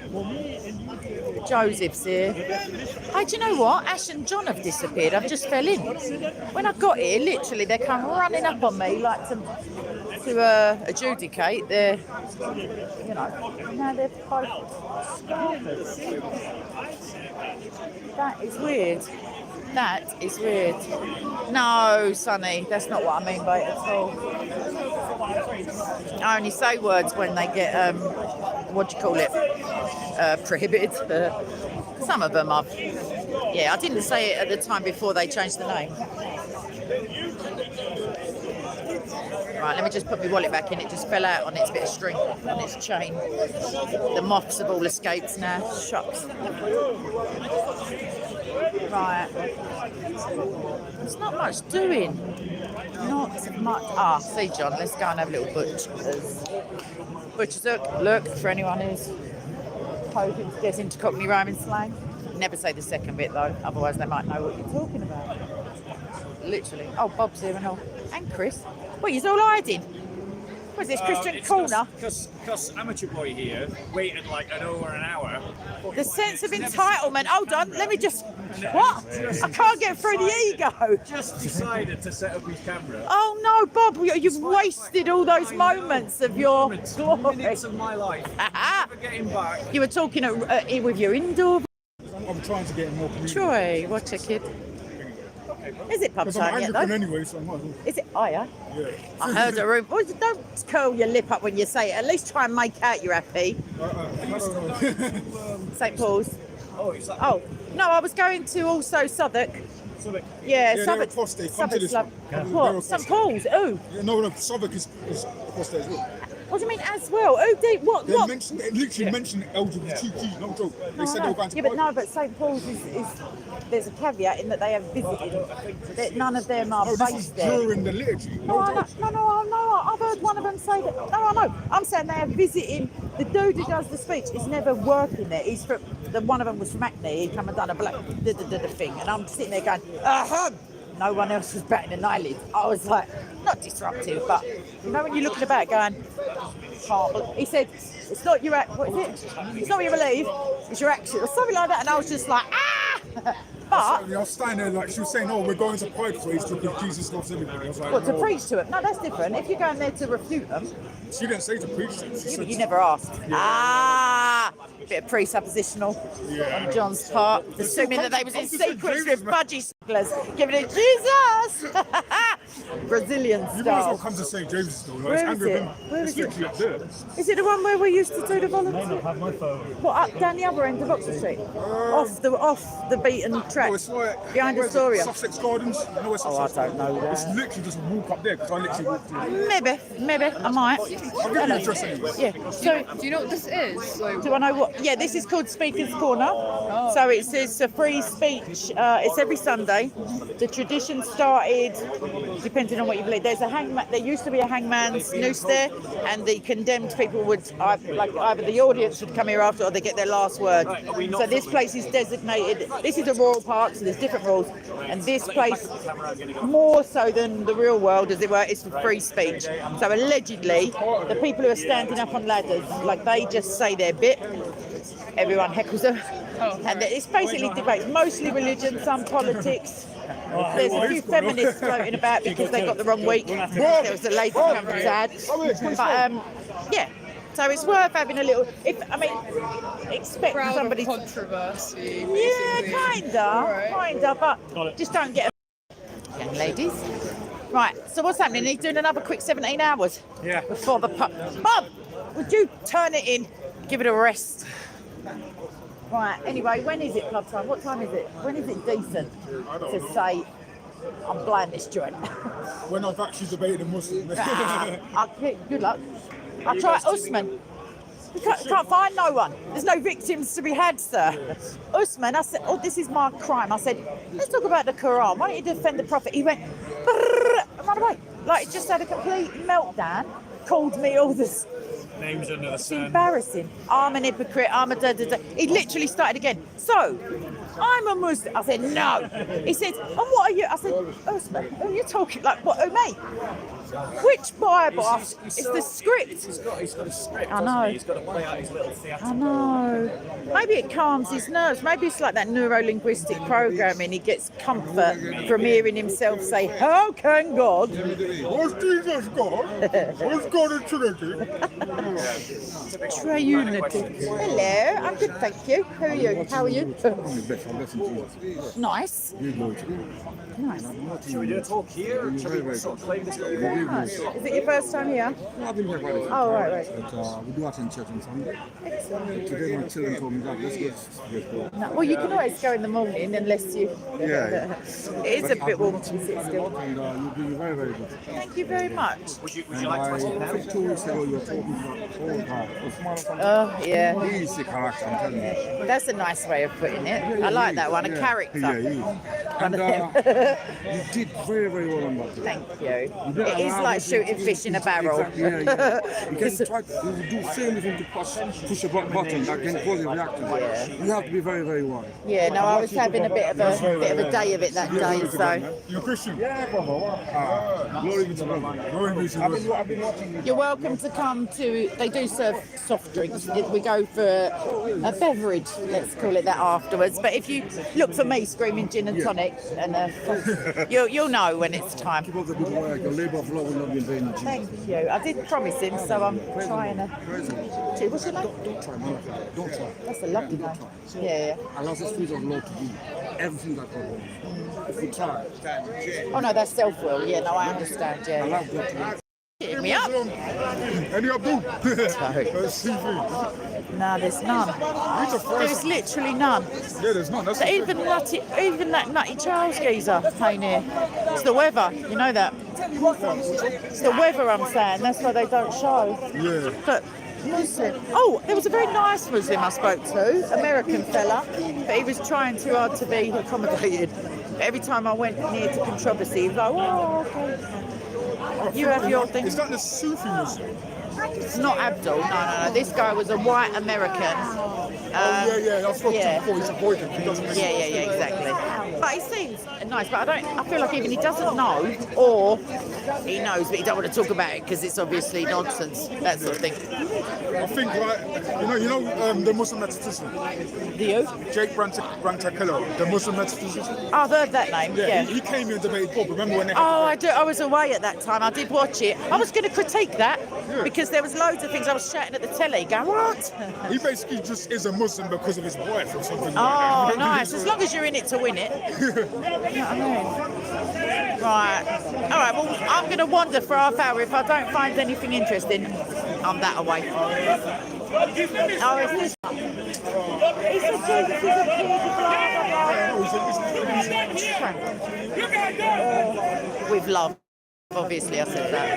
Joseph's here. Hey, do you know what? Ash and John have disappeared. I've just fell in. When I got here, literally, they come running up on me like to adjudicate their, now they're both scarfers. That is weird. That is weird. No, Sonny, that's not what I mean by it at all. I only say words when they get, prohibited. Some of them are. Yeah, I didn't say it at the time before they changed the name. Right, let me just put my wallet back in. It just fell out on its bit of string, on its chain. The moths have all escaped now. Shucks. Right. There's not much doing. Not much. Ah, see, John, let's go and have a little butcher's look for anyone who's hoping to get into Cockney rhyming slang. Never say the second bit though, otherwise they might know what you're talking about. Literally. Oh, Bob's here and all. And Chris. Well, he's all hiding. Was this Christian Corner? Because Amateur Boy here waited like over an hour. The sense of entitlement. Hold on, let me just. What? I can't get through the ego. Just decided to set up his camera. Oh no, Bob, you've wasted all those moments of your glory. Minutes of my life. Never getting back. You were talking with your indoor. I'm trying to get more community. Troy, watch a kid. Is it pub Because I'm time yet Anglican though? anyway, so I might as well. Is it? Oh yeah. Yeah. I heard a room. Well, don't curl your lip up when you say it. At least try and make out you're happy. St Paul's. Oh, is that? Oh no, I was going to also Southwark. Southwark. Yeah, they're Southwark. apostate. Come to this Southwark's one. what? They're St apostate. Paul's. Ooh. Yeah, no, Southwark is apostate as well. What do you mean as well? Who did what? They What? literally mentioned LGBTQ, no joke. They said they were going to Yeah, but no, but St Paul's is there's a caveat in that they have visited. That none of them are based there. During the liturgy. No, I've heard one of them say that. No, I know. I'm saying they are visiting. The dude who does the speech is never working there. He's from. One of them was from Acne. He'd come and done a black thing, and I'm sitting there going, no one else was batting an eyelid. I was like, not disruptive, but you know when you're looking about going, he said, it's not your what is it? It's not what you believe, it's your action, or something like that. And I was just like, But I was standing there like she was saying, "Oh, we're going to pray for each because Jesus loves everybody." I was like, what, to preach to it? No, that's different. If you're going there to refute them, she didn't say to preach to them. She yeah, said but you never asked. Bit of presuppositional on John's part, assuming that they was in sequence with budgie smugglers, giving it Jesus, Brazilian You might as style. well come to St. James's though. Like, Where is it? Where is it? Up there. Is it the one where we used to do the volunteer? What, up down the other end of Oxford Street? Off the beaten track, No, it's like behind where's it? Astoria. Sussex Gardens. No, it's Oh, I don't know that. It's literally just a walk up there because I literally walked through. Maybe, I might. I'll give you the address anyway. Yeah. So, Do you know what this is? Like, do I know what? Yeah, this is called Speaker's Corner. So it's a free speech. It's every Sunday. The tradition started, depending on what you believe. There's a hangman. There used to be a hangman's noose there, and the condemned people would either the audience would come here after, or they get their last word. So this place is designated. This is a royal park, so there's different rules, and this place, more so than the real world, as it were, is for free speech. So allegedly, the people who are standing up on ladders, like they just say their bit. Everyone heckles them, and it's basically debates, mostly religion, some politics. There's a few feminists floating about because they got the wrong week. There was a lady come from Dad, but yeah. So it's worth having a little. Expect crowd somebody. of controversy. Yeah, basically. kinda, but just don't get. Young ladies. Right. So what's happening? He's doing another quick 17 hours. Yeah. Before the pub. Bob, would you turn it in? Give it a rest. Right, anyway, when is it club time? What time is it? When is it decent to say, I'm blind this joint? When I've actually debated a Muslim. Good luck. I'll try Usman. We can't find no one. There's no victims to be had, sir. Usman, I said, this is my crime. I said, let's talk about the Quran. Why don't you defend the Prophet? He went, and ran away. Like, he just had a complete meltdown. Called me all this. Names under the sun. Embarrassing. I'm an hypocrite. I'm a da-da-da. He literally started again. So, I'm a Muslim. I said, no. He said, and what are you? I said, Usman, who are you talking? Like, what, who, me? Which Bible? It's the script. He's got a script, I know. He's got to play out his little theatre. I know. Maybe it calms his nerves. Maybe it's like that neuro-linguistic programming. He gets comfort from hearing himself say, how can God? Was Jesus God? Was God a Trinity? Triunity. Hello, I'm good, thank you. Who are you? How are you? Nice. Nice. Should we do a talk here? Or should we sort of claim this little Nice. Is it your first time here? No, I've been here quite a Oh, right. But we do attend church on Sunday. Excellent. Today my children told me that let's go. No, well, you can always go in the morning unless you... Yeah. It is a bit warm to sit still. And you've been very, very good. Thank you very much. Would you And like to listen I now? think 2 weeks ago you were talking about old heart. Oh, yeah. He's the character, I'm telling you. That's a nice way of putting it. I like that one, a character. Yeah, he is. One And of them. you did very, very well on that. Thank you. It is like shooting fish in a barrel. Exactly, yeah. You can try to do same thing to push a button that can cause a reaction. You have to be very, very wise. Yeah, no, I was having a bit of a day of it that day, so You're Christian? Glory be to God. Glory be to God. you're welcome to come to. They do serve soft drinks. We go for a beverage, let's call it that, afterwards. But if you look for me screaming gin and tonic, and you'll know when it's time. Keep up the good work. Your labour of love will not be in vain. Thank you. I did promise him, so I'm trying to. What's your name? Don't try, man. Don't try. That's a lovely name. Yeah. Allow the Spirit of Lord to do everything that God wants. If we try, Oh no, that's self-will. Yeah, no, I understand. Yeah. allow God to do. Hit me up. Any Abdul? No, there's none. There's literally none. Yeah, there's none. That's Even that nutty Charles geezer ain't here. It's the weather, you know that. It's the weather I'm saying. That's why they don't show. Yeah. But Muslim. Oh, there was a very nice Muslim I spoke to, American fella, but he was trying too hard to be accommodated. But every time I went near to controversy, he was like, oh, okay. You have your thing. Is that the Sufi Muslim? It's not Abdul, no. This guy was a white American. I spoke to him before. He's avoidant. He doesn't listen. Yeah, exactly. But he seems nice. But I feel like even he doesn't know, or he knows, but he don't want to talk about it because it's obviously nonsense. That sort of thing. I think, the Muslim metaphysician. The who? Jake Brantakello, the Muslim metaphysician. Oh, I've heard that name. Yeah. He came here and debated Bob. Remember when they? I do. I was away at that time. I did watch it. I was going to critique that because there was loads of things I was shouting at the telly. Going, what? He basically just is a Muslim because of his wife or something. Oh, like that. nice. As long as you're in it to win it. You know what I mean? Right. All right. Well, I'm going to wander for half hour. If I don't find anything interesting, I'm that away. Oh, is this? With love. Obviously, I said that.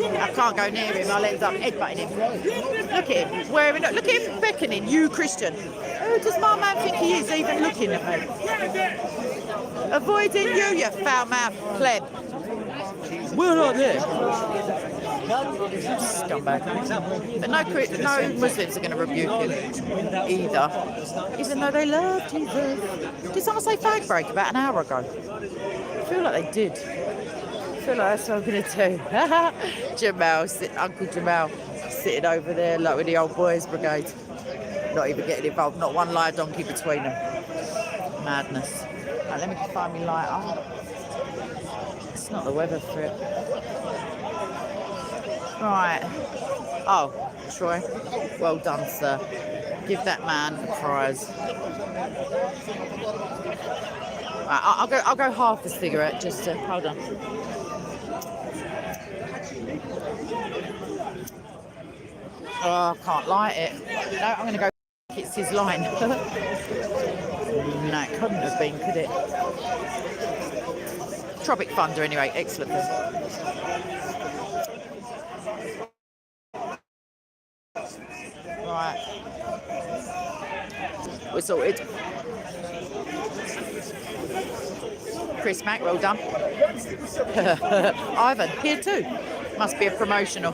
I can't go near him. I'll end up headbutting him. Look at him. Look at him beckoning. You Christian. Who does my man think he is even looking at me? Avoiding you foul-mouthed pleb. We're not there. Scumbag. But no Muslims are going to rebuke him either. Even though they love Jesus. Did someone say fag break about an hour ago? I feel like they did. I feel like that's what I'm going to do. Jamal, Uncle Jamal, sitting over there like with the old boys brigade. Not even getting involved. Not one live donkey between them. Madness. Right, let me find me lighter. It's not the weather for it. Right. Oh, Troy. Well done, sir. Give that man a prize. Right, I'll go half a cigarette just to hold on. Oh, I can't light it. No, I'm going to go. It's his line. No, it couldn't have been, could it? Tropic Thunder, anyway. Excellent. Right. We're sorted. Chris Mack, well done. Ivan, here too. Must be a promotional.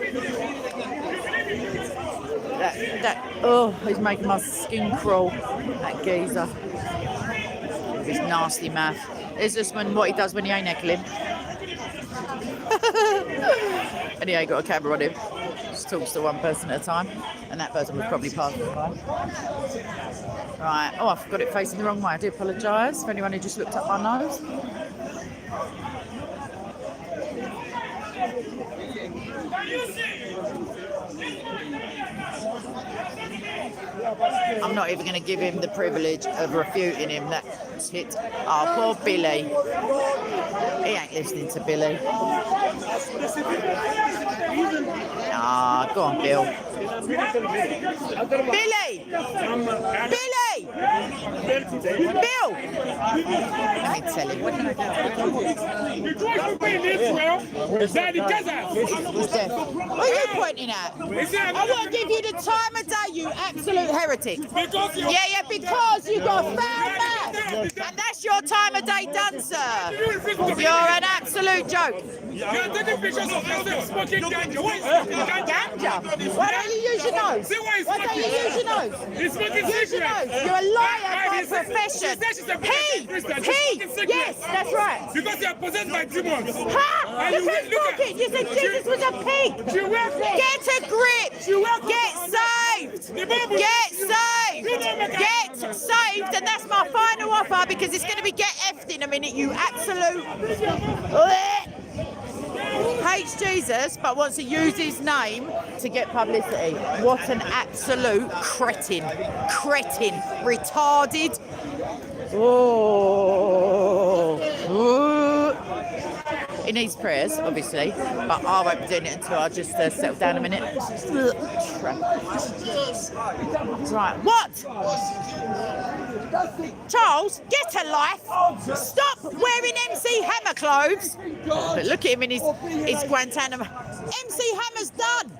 He's making my skin crawl. That geezer. With his nasty mouth. It's just what he does when he ain't heckling. And he ain't got a camera on him. Just talks to one person at a time. And that person was probably passing by. Right. Oh, I've got it facing the wrong way. I do apologise for anyone who just looked up my nose. I'm not even going to give him the privilege of refuting him. That's it. Oh, poor Billy. He ain't listening to Billy. Ah, go on, Bill. Billy! Billy! Bill! Let me tell him. He's deaf. What are you pointing at? I won't give you the time of day, you absolute heretic. Yeah, because you got foul mouth. And that's your time of day done, sir. You're an absolute joke. You're taking pictures of yourself smoking ganja. Ganja? Why don't you use your nose? Why don't you use your nose? He's smoking use your nose. You're a liar by profession. Yes, that's right. Because you are possessed by demons. Ha! You said smoking. You said Jesus was a pig. Get a grip. Get saved. Get saved. Get saved. And that's my final offer because it's going to be get effed in a minute, you absolute... Hates Jesus but wants to use his name to get publicity. What an absolute cretin. Retarded. He needs prayers, obviously, but I won't be doing it until I just settle down a minute. Right, what? Charles, get a life. Stop wearing MC Hammer clothes. But look at him in his Guantanamo. MC Hammer's done.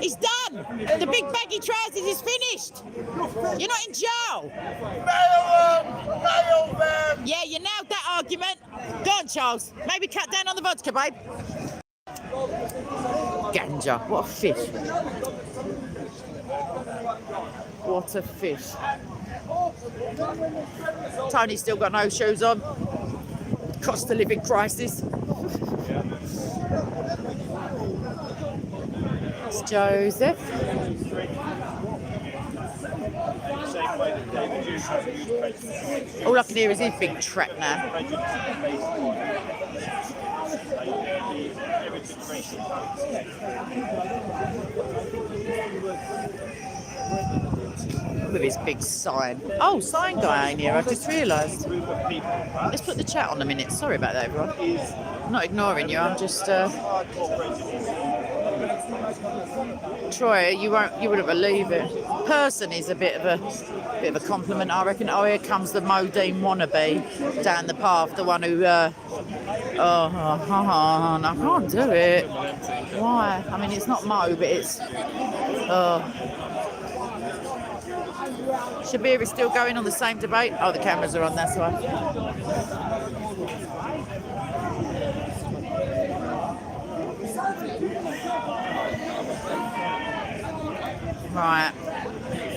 He's done. The big baggy trousers is finished. You're not in jail. Yeah, you nailed that argument. Go on, Charles. Maybe cut down on the vodka, babe. Ganja. What a fish. What a fish. Tony's still got no shoes on. Cost of living crisis. It's Joseph. All I can hear is his big track now. With his big sign. Oh, sign guy in here, I just realised. Let's put the chat on a minute. Sorry about that, everyone. I'm not ignoring you, I'm just Troy, you wouldn't believe it. Person is a bit of a compliment, I reckon. Oh, here comes the Modine wannabe down the path, the one who I can't do it. Why? I mean, it's not Mo, but it's Shabir is still going on the same debate. Oh, the cameras are on, that's why. Right.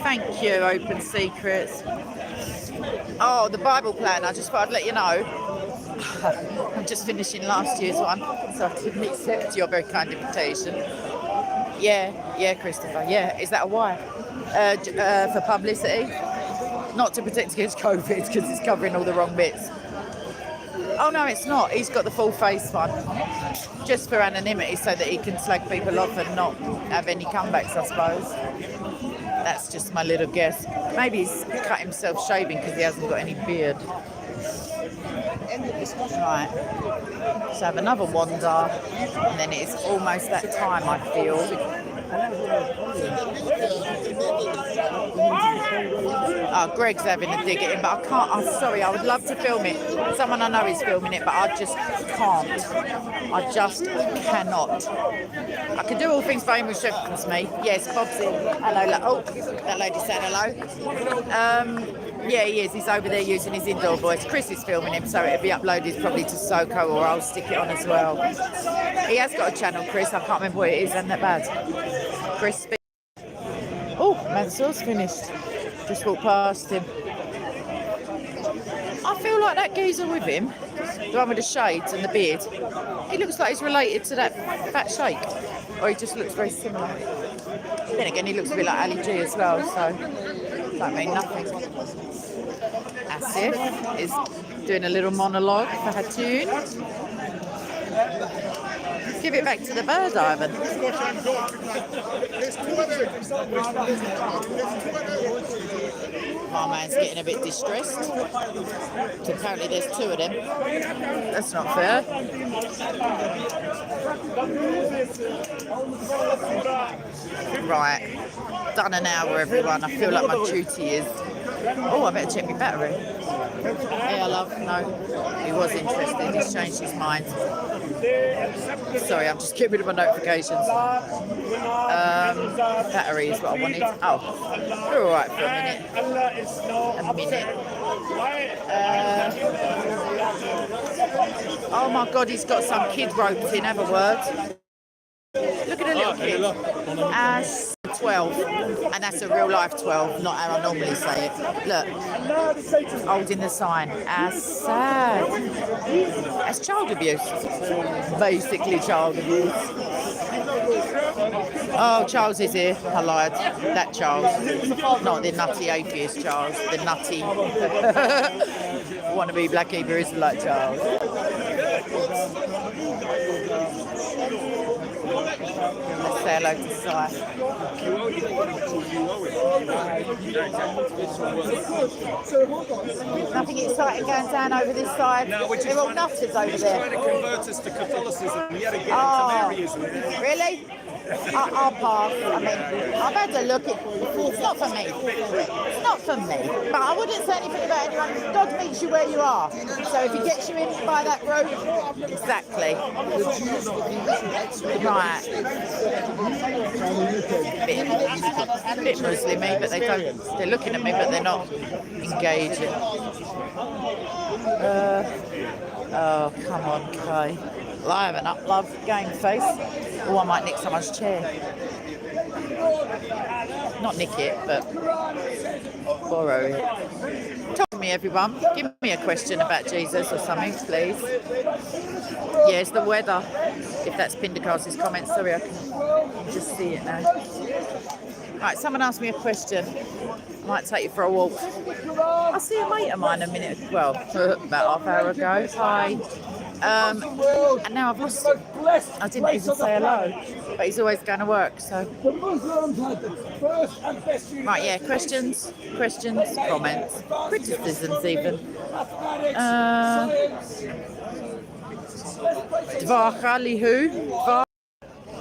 Thank you, Open Secrets. Oh, the Bible plan. I just thought I'd let you know. I'm just finishing last year's one, so I didn't accept your very kind invitation. Yeah, Christopher. Yeah, is that a why? For publicity, not to protect against COVID because it's covering all the wrong bits. Oh no, it's not. He's got the full face one, just for anonymity, so that he can slag people off and not have any comebacks, I suppose. That's just my little guess. Maybe he's cut himself shaving because he hasn't got any beard. Right, so have another wander, and then it's almost that time, I feel. Oh, Greg's having a dig at him, but I can't. I'm sorry, I would love to film it. Someone I know is filming it, but I just can't. I just cannot. I can do all things for Amy Sheffield's me. Yes, Bob's in. Hello. Oh, that lady said hello. Yeah, he is. He's over there using his indoor voice. Chris is filming him, so it'll be uploaded probably to SOCO, or I'll stick it on as well. He has got a channel, Chris. I can't remember what it is. Isn't that bad? Chris. Oh, Mansour's finished. Just walked past him. I feel like that geezer with him, the one with the shades and the beard, he looks like he's related to that fat sheikh. Or he just looks very similar. Then again, he looks a bit like Ali G as well, so that means nothing. Asif is doing a little monologue for Hatun. Give it back to the bird, Ivan. My man's getting a bit distressed. Apparently there's two of them. That's not fair. Right. Done an hour, everyone. I feel like my duty is... Oh, I better check my battery. Yeah, love. No. He was interested. He's changed his mind. Sorry, I'm just getting rid of my notifications. Battery is what I wanted. Oh, we're all right for a minute. Oh my God, he's got some kid roped in. Have a word. Look at the little kid. As 12, and that's a real life 12, not how I normally say it. Look, holding the sign. As sad. That's child abuse. Basically child abuse. Oh, Charles is here. I lied. That Charles. Not the nutty atheist Charles. The nutty wannabe Black Hebrew Israelite Charles. Let's say hello to Si. Nothing exciting going down over this side. No, we're They're all nutters over there. trying to convert us to Catholicism. We had to get Oh, into Maryism. really? I'll pass. I mean, I've had a look. It's not for me. It's not for me. But I wouldn't say anything about anyone. God meets you where you are. So if he gets you in by that road, exactly. Right. A bit Muslim-y, but they don't. They're looking at me, but they're not engaging. Oh, come on, Kay. Liven up, love. Game face. Oh, I might nick someone's chair. Not nick it, but borrow it. Talk to me, everyone. Give me a question about Jesus or something, please. Yes, the weather. If that's Pentecoste's comment, sorry, I can just see it now. Right, someone asked me a question. I might take you for a walk. I see a mate of mine a minute, well, about half hour ago. Hi. And now I've lost him. I didn't even say hello, but he's always going to work, so. Right, yeah, questions, comments, criticisms even.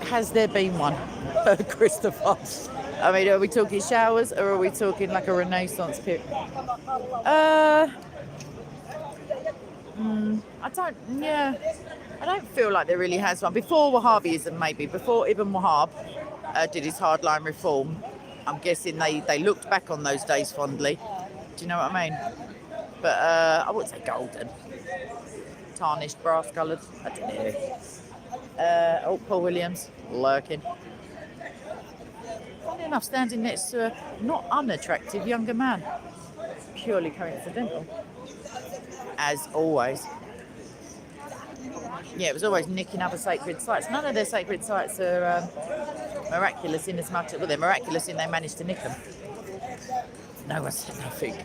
Has there been one? Christopher. I mean, are we talking showers or are we talking like a Renaissance period? I don't feel like there really has one. Before Wahhabism, maybe. Before Ibn Wahhab did his hardline reform, I'm guessing they looked back on those days fondly. Do you know what I mean? But I wouldn't say golden. Tarnished, brass-coloured. I don't know. Paul Williams, lurking. Funny enough, standing next to a not unattractive younger man. Purely coincidental. As always. Yeah, it was always nicking other sacred sites. None of their sacred sites are miraculous in as much as, well, they're miraculous in they managed to nick them. No one said nothing.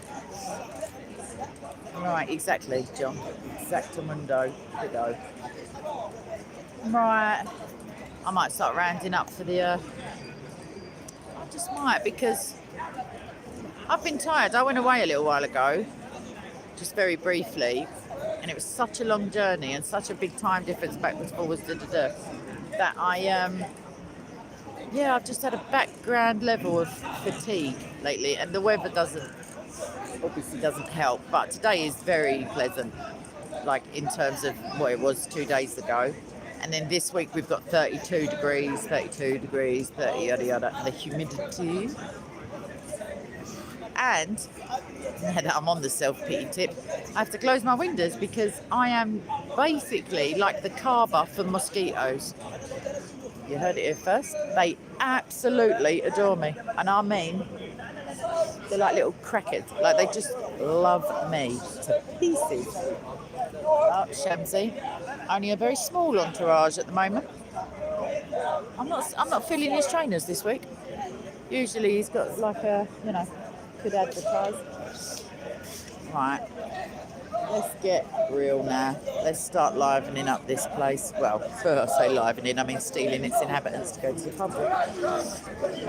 Right, exactly, John. Exactamundo. Go. Right. I might start rounding up for the... I just might, because I've been tired. I went away a little while ago, just very briefly, and it was such a long journey and such a big time difference backwards, forwards, that I've just had a background level of fatigue lately, and the weather obviously doesn't help, but today is very pleasant, like in terms of what it was 2 days ago. And then this week we've got 32 degrees, 30 yada yada, and the humidity. And now that I'm on the self-pity tip, I have to close my windows because I am basically like the Kaaba for mosquitoes. You heard it here first. They absolutely adore me. And I mean, they're like little crackers. Like, they just love me to pieces. Oh, Shamsi. Only a very small entourage at the moment. I'm not filling his trainers this week. Usually he's got like a, could advertise. Right. Let's get real now. Let's start livening up this place. Well, I say livening, I mean stealing its inhabitants to go to the pub.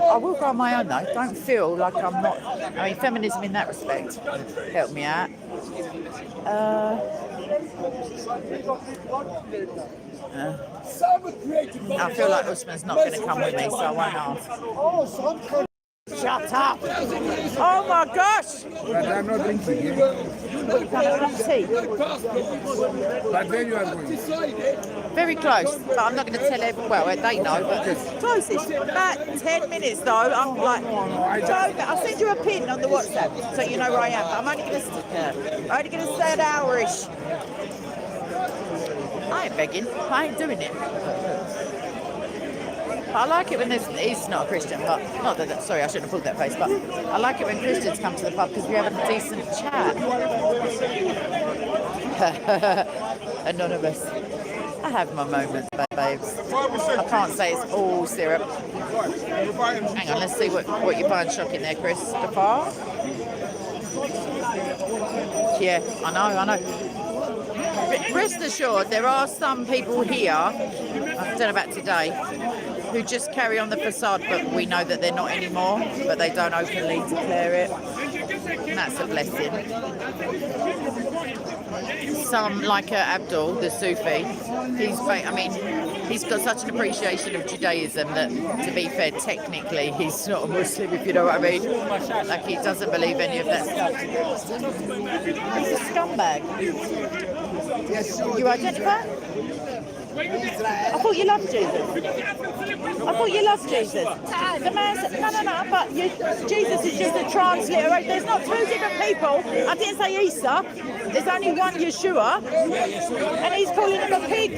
I will go on my own though. Don't feel like I'm not. I mean, feminism in that respect helped me out. I feel like Usman's not going to come with me, so I won't ask. Shut up! Oh my gosh! But I'm not drinking. What, you can't have tea? But where you are going? Very close, but I'm not going to tell everyone. Well, they know, but closest. About 10 minutes though. I'm like, I'll send you a pin on the WhatsApp so you know where I am. But I'm only going to stay an hour-ish. I ain't begging. I ain't doing it. I like it when he's not a Christian, but not that. Sorry, I shouldn't have pulled that face. But I like it when Christians come to the pub because we have a decent chat. Anonymous. I have my moments, babes. I can't say it's all syrup. Hang on, let's see what you find shocking there, Christopher. Yeah, I know. Rest assured, there are some people here. I don't know about today. who just carry on the facade, but we know that they're not anymore, but they don't openly declare it. And that's a blessing. Some, like Abdul, the Sufi, he's got such an appreciation of Judaism that, to be fair, technically, he's not a Muslim, if you know what I mean. Like, he doesn't believe any of that stuff. He's a scumbag. You identify? I thought you loved Jesus. I thought you loved Jesus. The man said, no, but Jesus is just a transliteration. There's not two different people. I didn't say Isa. There's only one Yeshua. And he's calling him a pig.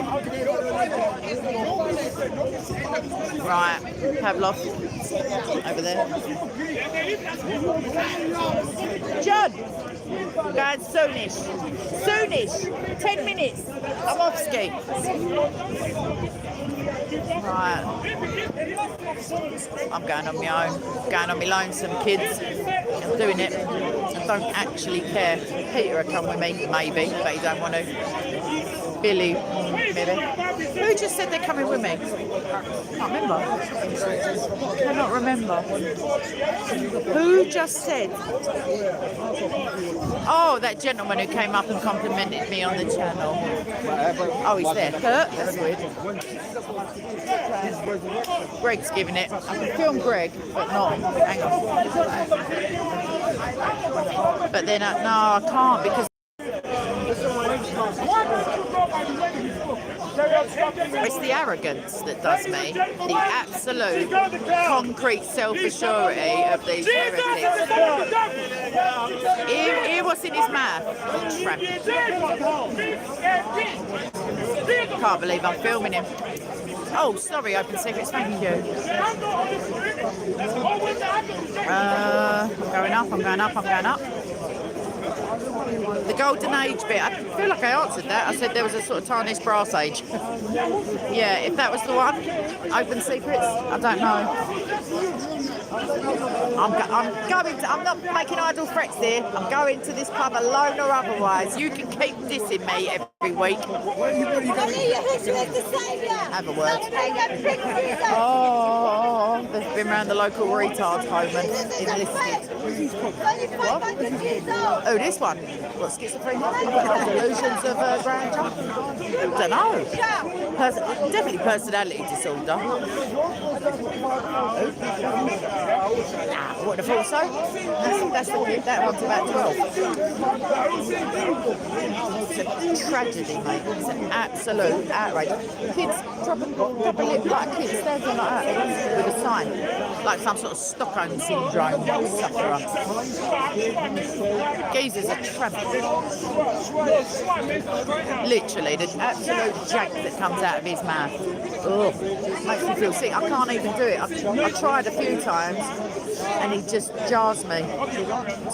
Right, Pavlov. Over there. John. Guys, soonish. 10 minutes. I'm off ski. Right. I'm going on my own. Going on my lonesome, kids. I'm doing it. I don't actually care. Peter will come with me, maybe, but he don't want to. Billy, maybe. Who just said they're coming with me? I can't remember. I cannot remember. Who just said? Oh, that gentleman who came up and complimented me on the channel. Oh, he's there. That's weird. Greg's giving it. I can film Greg, but not. Hang on. But then, no, I can't because. It's the arrogance that does me. The absolute concrete self-assurity of these heretics. Hear what's in his mouth. Can't believe I'm filming him. Oh, sorry, Open Secrets, thank you. I'm going up. The golden age bit, I feel like I answered that. I said there was a sort of tarnished brass age. Yeah, if that was the one, Open Secrets, I don't know. I'm not making idle threats here. I'm going to this pub alone or otherwise. You can keep dissing me every week. Have a word. Oh, they've been around the local retard home and enlisted. What? Oh, this one. What, schizophrenia? Delusions of grandeur? Don't know. Definitely personality disorder. Nah, I wouldn't have thought so. That one's about 12. It's a tragedy, mate. It's an absolute outrage. Kids probably like kids standing like that with a sign, like some sort of Stockholm syndrome sufferer. Geezer's a travesty. Literally, the absolute jank that comes out of his mouth. Ugh, makes me feel sick. I can't even do it. I tried a few times, and he just jars me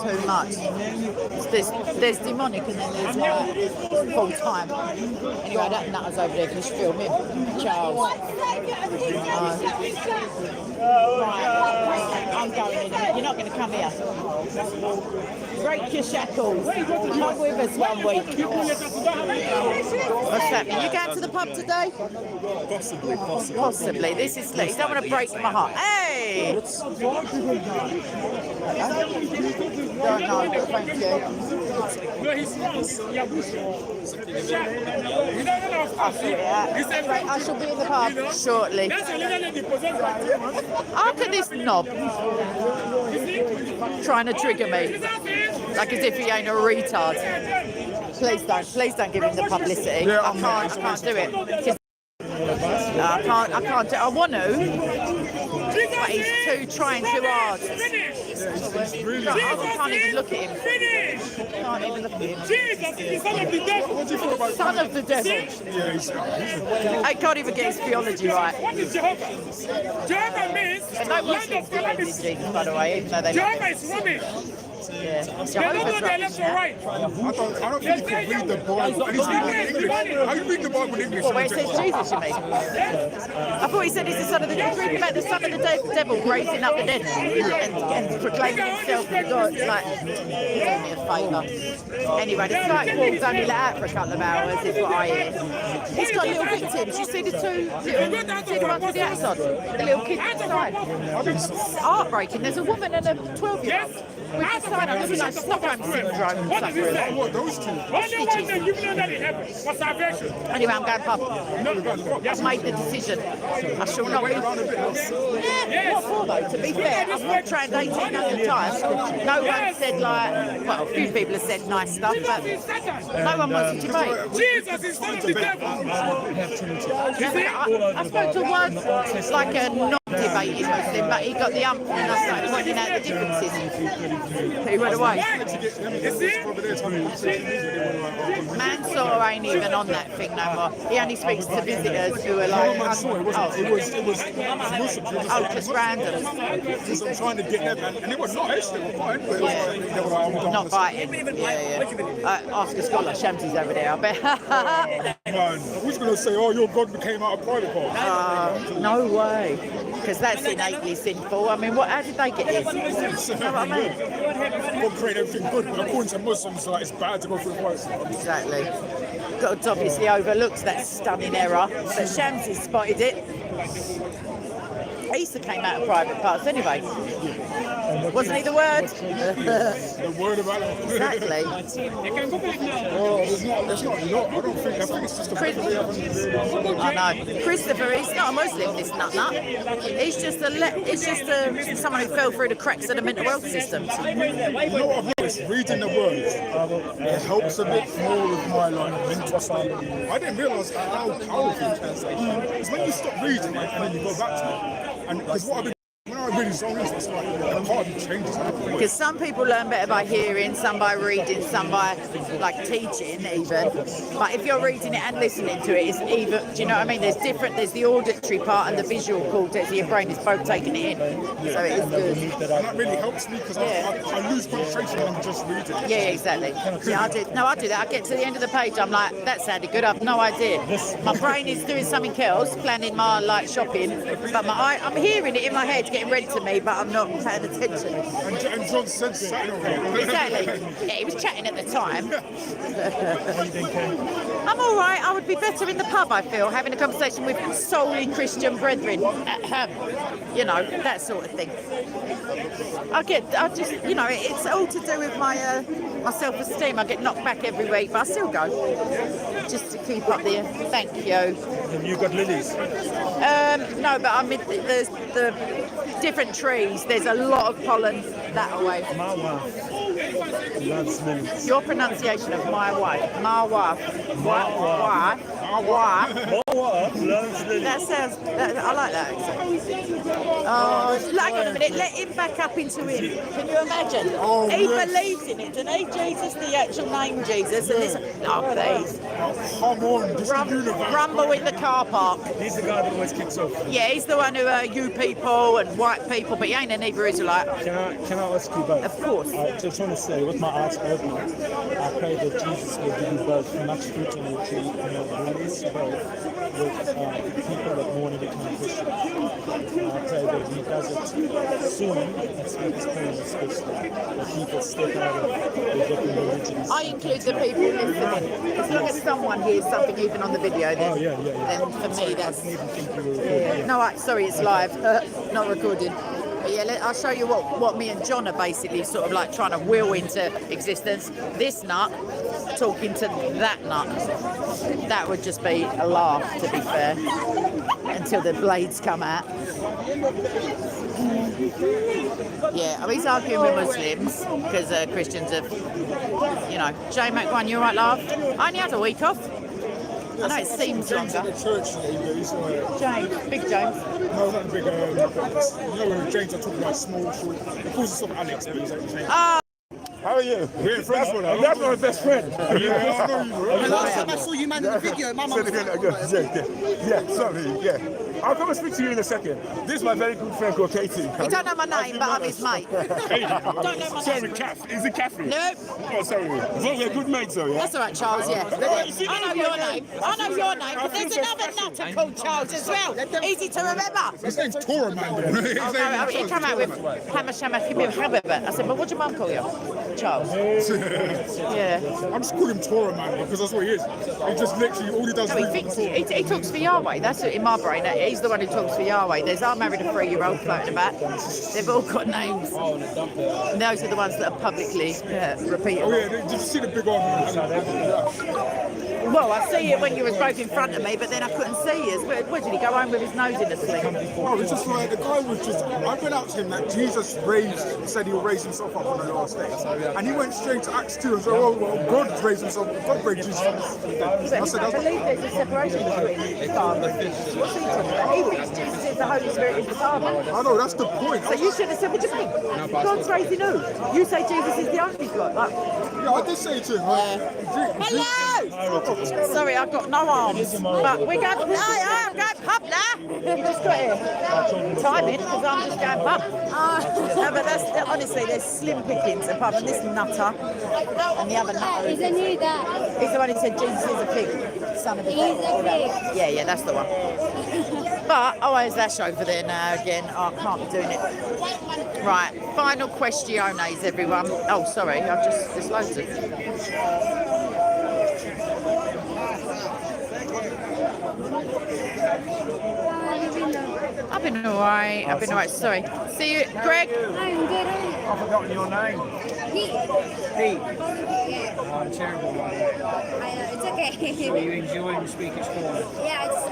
too much. There's demonic, and then there's full time. Anyway, that nutter's over there. Can you film him, Charles? I'm going in. You're not going to come here. Break your shackles. Come with us 1 week. What's happening? You going to the pub today? Possibly. This is late. You don't want to break my heart. Hey! Don't know, but thank you. I shall be in the pub shortly. How can this knob trying to trigger me? Like as if he ain't a retard. Please don't give him the publicity. I can't do it. I can't do it. I want to, but he's trying too hard. I can't even look at him. Son of the devil. I can't even get his theology right. What is Jehovah? Jehovah means. And no Muslims believe in Jesus, by the way, even though they. Jehovah is rubbish. Yeah. Jehovah's rubbish now. I don't think you can read the Bible. And he's reading it in English. How you read the Bible in English? Well, where it says Jesus, you mean? I thought he said he's the son of the devil. Reading about the son of the devil raising up the dead and proclaiming himself to God. Like, do me a favour. Anyway, the site walk's only let out for a couple of hours, is what I hear. He's got little victims. You see the two see the ones with the hats on? The little kids inside. It's heartbreaking. There's a woman and a 12-year-old with the sign on. This is like Stockholm syndrome. What, those two? Anyway, I'm going pub. I've made the decision. I shall not be. Yeah, what for though? To be fair, I've been trained 1,800 times. No one said like, well, a few people have said nice stuff, but no one wants to debate. Jesus is not the devil. I spoke to one like a non-debating Muslim, but he got the ump and I started pointing out the differences. He went away. Mansour ain't even on that thing no more. He only speaks to visitors who are like, just random. I'm trying to get them, and it was not actually Not biting. Yeah. Ask a scholar. Shamsi's over there, I bet. Man, who's going to say, oh, your God became out of private part? No way. Because that's innately sinful. I mean, how did they get this? You know what I mean? God created everything good, but according to Muslims, like, it's bad to go through the process. Exactly. God obviously overlooks that stunning error, but Shamsi spotted it. Isa came out of private parts anyway. Wasn't he the word? The word about it. Exactly. Oh, there's not a lot. I think it's just a I know. Christopher, he's not a Muslim, this nut. He's just someone who fell through the cracks of the mental health system. You know what I've noticed? Reading the words, it helps a bit more with my mental side. I didn't realise how powerful translation is. It's when you stop reading and then you go back to it. And because what I've been when I really saw this, it's like a part of me changes. Because some people learn better by hearing, some by reading, some by like teaching even. But if you're reading it and listening to it, it's even, do you know what I mean? There's the auditory part and the visual cortex of your brain is both taking it in. So it is good. And that really helps me because I lose concentration when I'm just reading. Yeah, exactly. Yeah, I do. No, I do that. I get to the end of the page, I'm like, that sounded good. I've no idea. My brain is doing something else, planning my like shopping, but I'm hearing it in my head, getting ready to me, but I'm not paying attention. And John said exactly. Yeah, he was chatting at the time. I'm all right. I would be better in the pub, I feel, having a conversation with solely Christian brethren. You know, that sort of thing. It's all to do with my self-esteem. I get knocked back every week, but I still go. Just to keep up there. Thank you. And you got lilies? No, but I mean, there's the different trees. There's a lot of pollen that way. My wife loves lilies. Your pronunciation of my wife. My wife. My wife. That sounds. I like that accent. Oh, hang on a minute. Let him back up into him. Can you imagine? Oh, he believes in it, doesn't he? Jesus, the actual name Jesus, and this. Oh, please. Come on, just Rumble in the car park. He's the guy that always kicks off. Yeah, he's the one who you people and white people, but he ain't a Hebrew Israelite. Can I ask you both? Of course. I just want to say, with my eyes open, I pray that Jesus will give you both much fruit on your tree and will release both with people that want to become Christians. I pray that he does it soon, and speak his prayers especially, that people step out of their different religions. I include the people listening. As long as someone hears something even on the video, then, then for me that's... No, sorry, it's live, not recording. But yeah, I'll show you what me and John are basically sort of like trying to will into existence. This nut talking to that nut. That would just be a laugh, to be fair, until the blades come out. Yeah, I mean, he's arguing with Muslims because Christians have, you know. Jay McGuan, you all right, love? I only had a week off. I know it seems longer. James, big James. No, not big. You know, James, I talk about small, short. Of course, it's sort of Alex, but he's like James. How are you? We're friends for that. That's my best friend. Yeah, I know you, bro. The last time I saw you, man, in the video, my mum was like, yeah, sorry, yeah. I'll come and speak to you in a second. This is my very good friend called Katie. You don't know my name, but I'm his mate. Don't know my sorry, name. Is it Catherine? Nope. Oh, sorry. As long as we're good mates, though, yeah? That's all right, Charles, yeah. I know your name. I know your name, but there's another nutter called Charles as well. Easy to remember. His name's Torah Man. He came out with Hammer Shammer Habibba. I said, but what'd your mum call you? Charles. Yeah. I'm just calling him Torah Man because that's what he is. He just literally, all he does No, is... he talks for Yahweh. That's it, in my brain. He's the one who talks for Yahweh. I married a 3-year-old floating about. They've all got names. And those are the ones that are publicly repeated. Oh yeah, did you see the big arm? Well, I see it when you was both in front of me, but then I couldn't see you. Where did he go home with his nose in the sling? No, it's just like the guy was just. I went out to him that Jesus said he'll raise himself up on the last day, and he went straight to Acts 2 and said, "Oh, well, God raised himself. God raised Jesus." I said, I believe there's a separation between the Father. What's he talking about? He thinks Jesus is the Holy Spirit is the Father. I know, that's the point. So you should have said, what do you mean? God's raising who? You say Jesus is the only God. Like, yeah, I did say it to him. Hello! Sorry, I've got no arms. But we're going, I'm going pub now. You just got here. Timing, because I'm just going pub. No, but that's, honestly, there's slim pickings apart from this nutter and the other nutter. Isn't he that? He's the one who said Jesus is a pig, son of a He's a pig. Yeah, that's the one. But, there's that show for there now again. I can't be doing it. Right, final questiones, everyone. Oh, sorry, there's loads of... I've been alright. Sorry. See you, Greg. I'm good. I've forgotten your name. Pete. Oh, I'm terrible. I know, it's okay. Are you enjoying the Speaker's Corner? Yeah, it's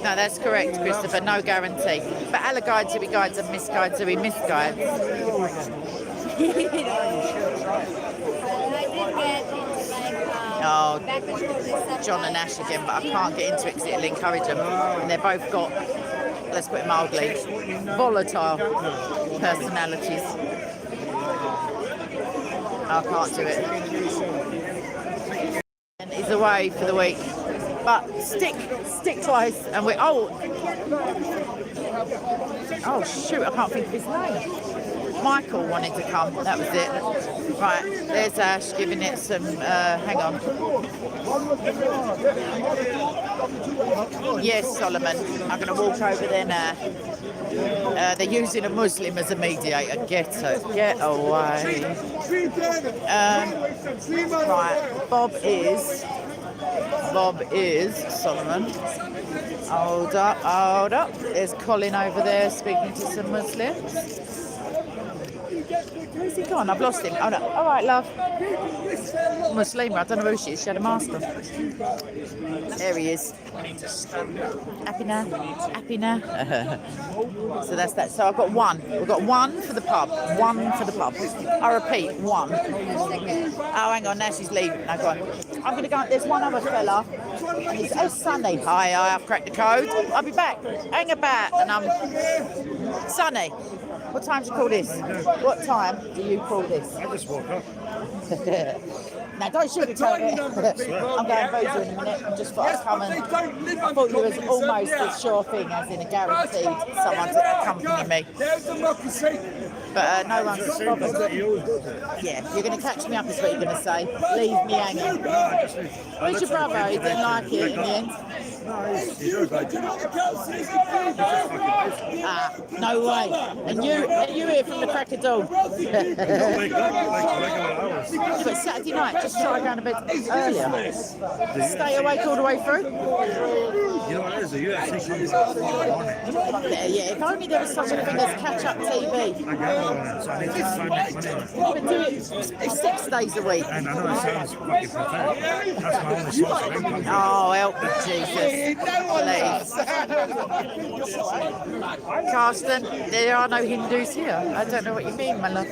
No, that's correct, Christopher. No guarantee. But Allah guides who he guides and misguides who he misguides. Oh, John and Ash again, but I can't get into it because it'll encourage them. And they've both got, let's put it mildly, volatile personalities. I can't do it. And he's away for the week. But stick twice and we're, oh shoot, I can't think of his name. Michael wanted to come, that was it. Right, there's Ash giving it some, hang on. Yes, Solomon, I'm going to walk over there now. They're using a Muslim as a mediator. Get away. Right, Bob is Solomon. Hold up. There's Colin over there speaking to some Muslims. Where's he gone? I've lost him. Oh no. All right, love. Muslima, I don't know who she is. She had a mask on. There he is. Happy now. So that's that. So I've got one. We've got one for the pub. I repeat, one. Oh, hang on. Now she's leaving. No, go on. I'm going to go. There's one other fella. And he's, Sonny. Hi, I've cracked the code. I'll be back. Hang about. And I'm Sonny. What time do you call this? What time do you call this? I just woke up. Now don't sugarcoat it. I'm going voodoo in a minute. I just thought I'd come and I thought you was almost as sure thing as in a guaranteed someone to accompany me. But no one's bothered. Yeah, you're going to catch me up is what you're going to say. Leave me hanging. Where's your brother? He didn't like it in the end. No way. And you here from the crack of dawn. But Saturday night, just try going to bed earlier. Stay awake all the way through. You know what it is? The UFC comes out tomorrow morning. Yeah, if only there was such a thing as catch-up TV. I get one, so I need to find make money. But do it 6 days a week. And I know it sounds fucking pathetic. That's my only source of income. Oh, help me, Jesus. Please. Carsten, there are no Hindus here. I don't know what you mean, my love.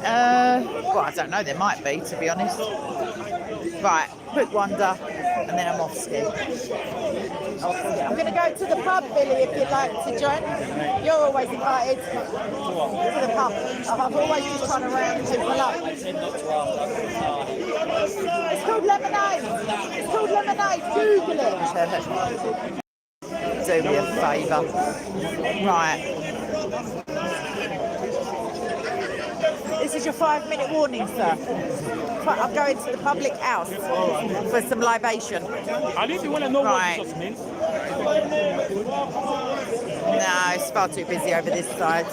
Well, I don't know. There might be, to be honest. Right, quick wonder, and then I'm off ski. I'm going to go to the pub, Billy, if you'd like to join. You're always invited to the pub. I'm always just trying to round people up. It's called Lemonade. Google it. Do me a favour. Right. This is your 5-minute warning, sir. I'm going to the public house for some libation. I didn't want to know Right. what this means. No, it's far too busy over this side.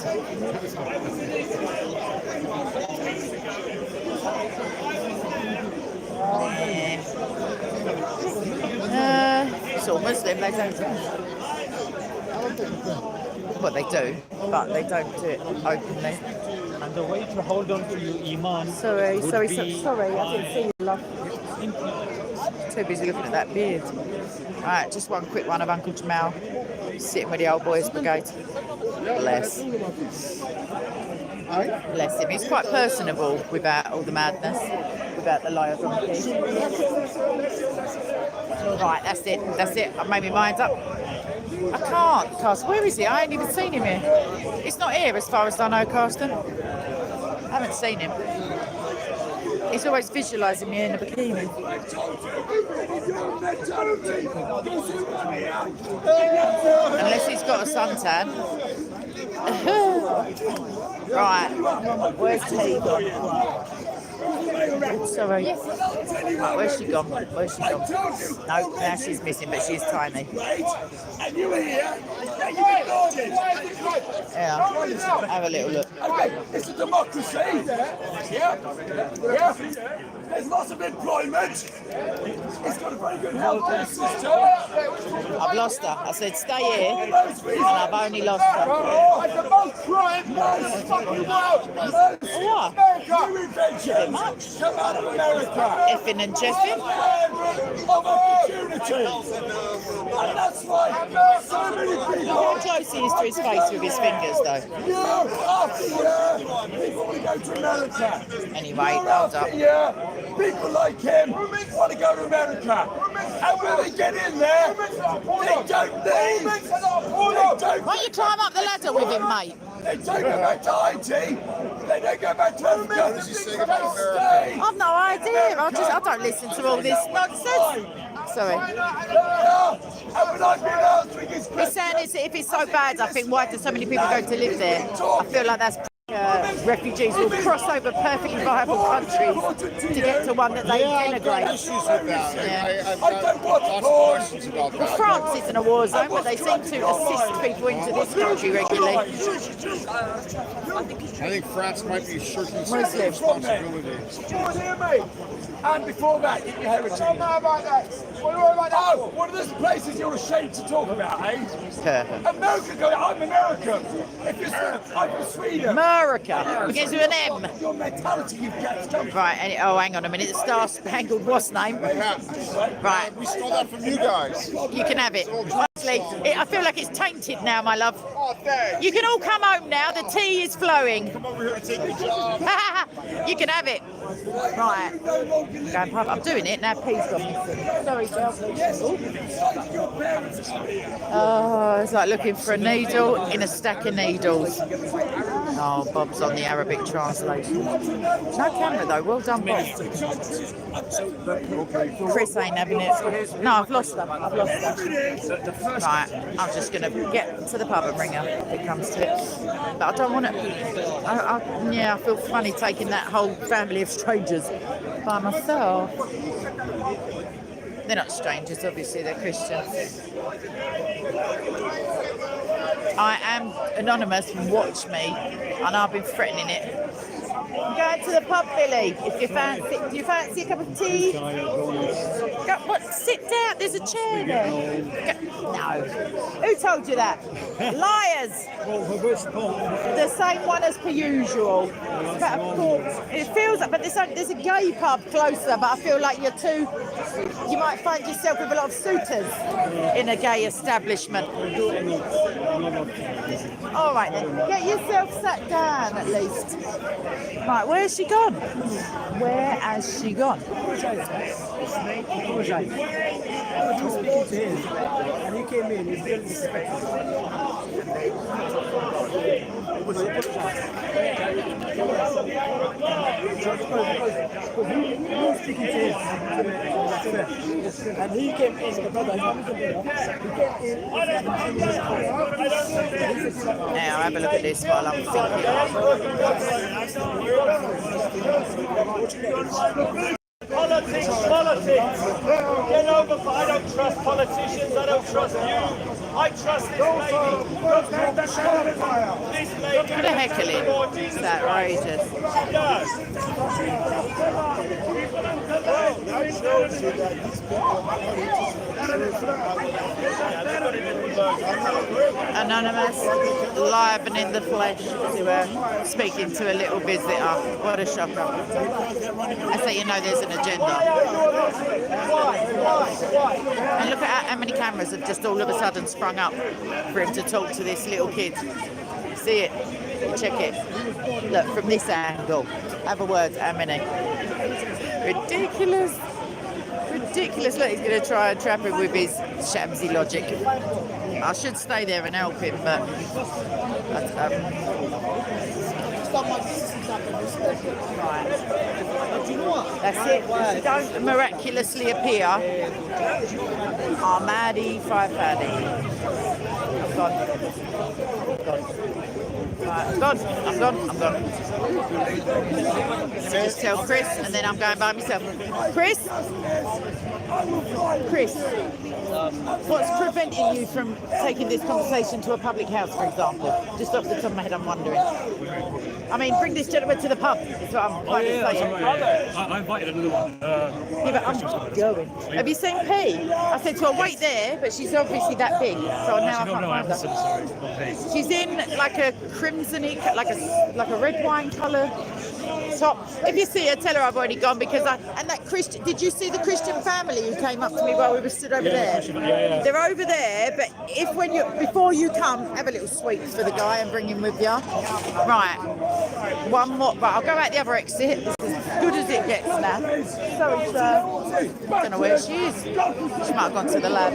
It's all Muslim, they don't. Well, they do, but they don't do it openly. And the way to hold on to your iman. Sorry, would sorry, be, sorry, I didn't see you, love. Too busy looking at that beard. Right, just one quick one of Uncle Jamal sitting with the old boys brigade. Bless. Bless him. He's quite personable without all the madness, without the lie of donkey. Right, that's it. That's it. I've made my mind up. I can't, Carsten. Where is he? I ain't even seen him here. He's not here as far as I know, Carsten. I haven't seen him. He's always visualising me in a bikini. Unless he's got a suntan. Right, where's T? Sorry. Right, where's she gone? Where's she gone? No, now she's missing, but she's tiny. Yeah, have a little look. It's a democracy. Yeah. There's lots of employment. It's got a very good health system. I've lost her. I said stay here, and I've only lost her. The most crime fucking world. What? Bit much. Come out of America. Effing and jeffing. Of opportunities. And that's why so many people. How close he is to his face with his fingers, though. Year after year, people want to go to America. Anyway, hold up. People like him want to go to America. And when they get in there, they don't leave. Why don't you climb up the ladder with him, mate? They don't go back to IT. They don't go back to Africa. What does he say about America? I've no idea. I don't listen to all this nonsense. Sorry. It's saying if it's so bad, I think, why do so many people go to live there? I feel like that's refugees will cross over perfectly viable countries to get to one that they integrate. I've got issues with that. Yeah. I've got lots of questions about that. Well, France isn't a war zone, but they seem to assist people into this country regularly. I think France might be shirking some Muslim. responsibility. And before that, get your heritage. Oh, one of those places you're ashamed to talk about, eh? America, I'm American. If you're I'm from Sweden. America, begins with an M. Your mentality you've got. Right, oh, hang on a minute. The Star Spangled what's name? Right. We stole that from you guys. You can have it. Honestly, I feel like it's tainted now, my love. Oh, thanks. You can all come home now. The tea is flowing. Come over here and take your job. You can have it. Right. Go pub. I'm doing it now. Pea's gone missing. Sorry, girl. Oh, it's like looking for a needle in a stack of needles. Oh, Bob's on the Arabic translation. No camera though. Well done, Bob. Chris ain't having it. No, I've lost them. I've lost them. Right. I'm just going to get to the pub and ring her if it comes to it. But I don't want to. I feel funny taking that whole family of strangers by myself. They're not strangers, obviously, they're Christians. I am anonymous, watch me, and I've been threatening it. I'm going to the pub, Billy, if you fancy. Do you fancy a cup of tea? Sit down, there's a chair there. No. Who told you that? Liars! The same one as per usual. It feels like, but there's a gay pub closer, but I feel like you might find yourself with a lot of suitors in a gay establishment. All right then, get yourself sat down at least. Right, where's she gone? Where has she gone? he was speaking to him, and he came in, he was really disrespectful. He was speaking to him, and he came in, the brother, he came in, Now have a look at this while I'm thinking. Politics. Get over. I don't trust politicians. I don't trust you. I trust this lady. This lady. Look at the heckling. It's outrageous. She does. Anonymous, live and in the flesh, as you were, speaking to a little visitor. What a shocker. That's how you know there's an agenda. And look at how many cameras have just all of a sudden sprung up for him to talk to this little kid. See it? Check it. Look, from this angle. Have a word, how many? Ridiculous. Ridiculous. Look, he's going to try and trap him with his shamsy logic. I should stay there and help him, but that's it. If you don't miraculously appear, Ahmadi, Fadi. I'm gone. I'm gone. Let me just tell Chris, and then I'm going by myself. Chris, what's preventing you from taking this conversation to a public house, for example? Just off the top of my head, I'm wondering. I mean, bring this gentleman to the pub. That's what I'm kind of saying. I invited another one. Yeah, but I'm going. Have you seen P? I said to her, wait there, but she's obviously that big, so now I can't find her. She's in like a crimson-y, like a red wine colour top. If you see her, tell her I've already gone because and that Christian. Did you see the Christian family who came up to me while we were stood over there? Yeah. They're over there, but before you come, have a little sweets for the guy and bring him with you. Right. One more. Right, I'll go out the other exit. It's as good as it gets now. Sorry, sir. I don't know where she is. She might have gone to the lab.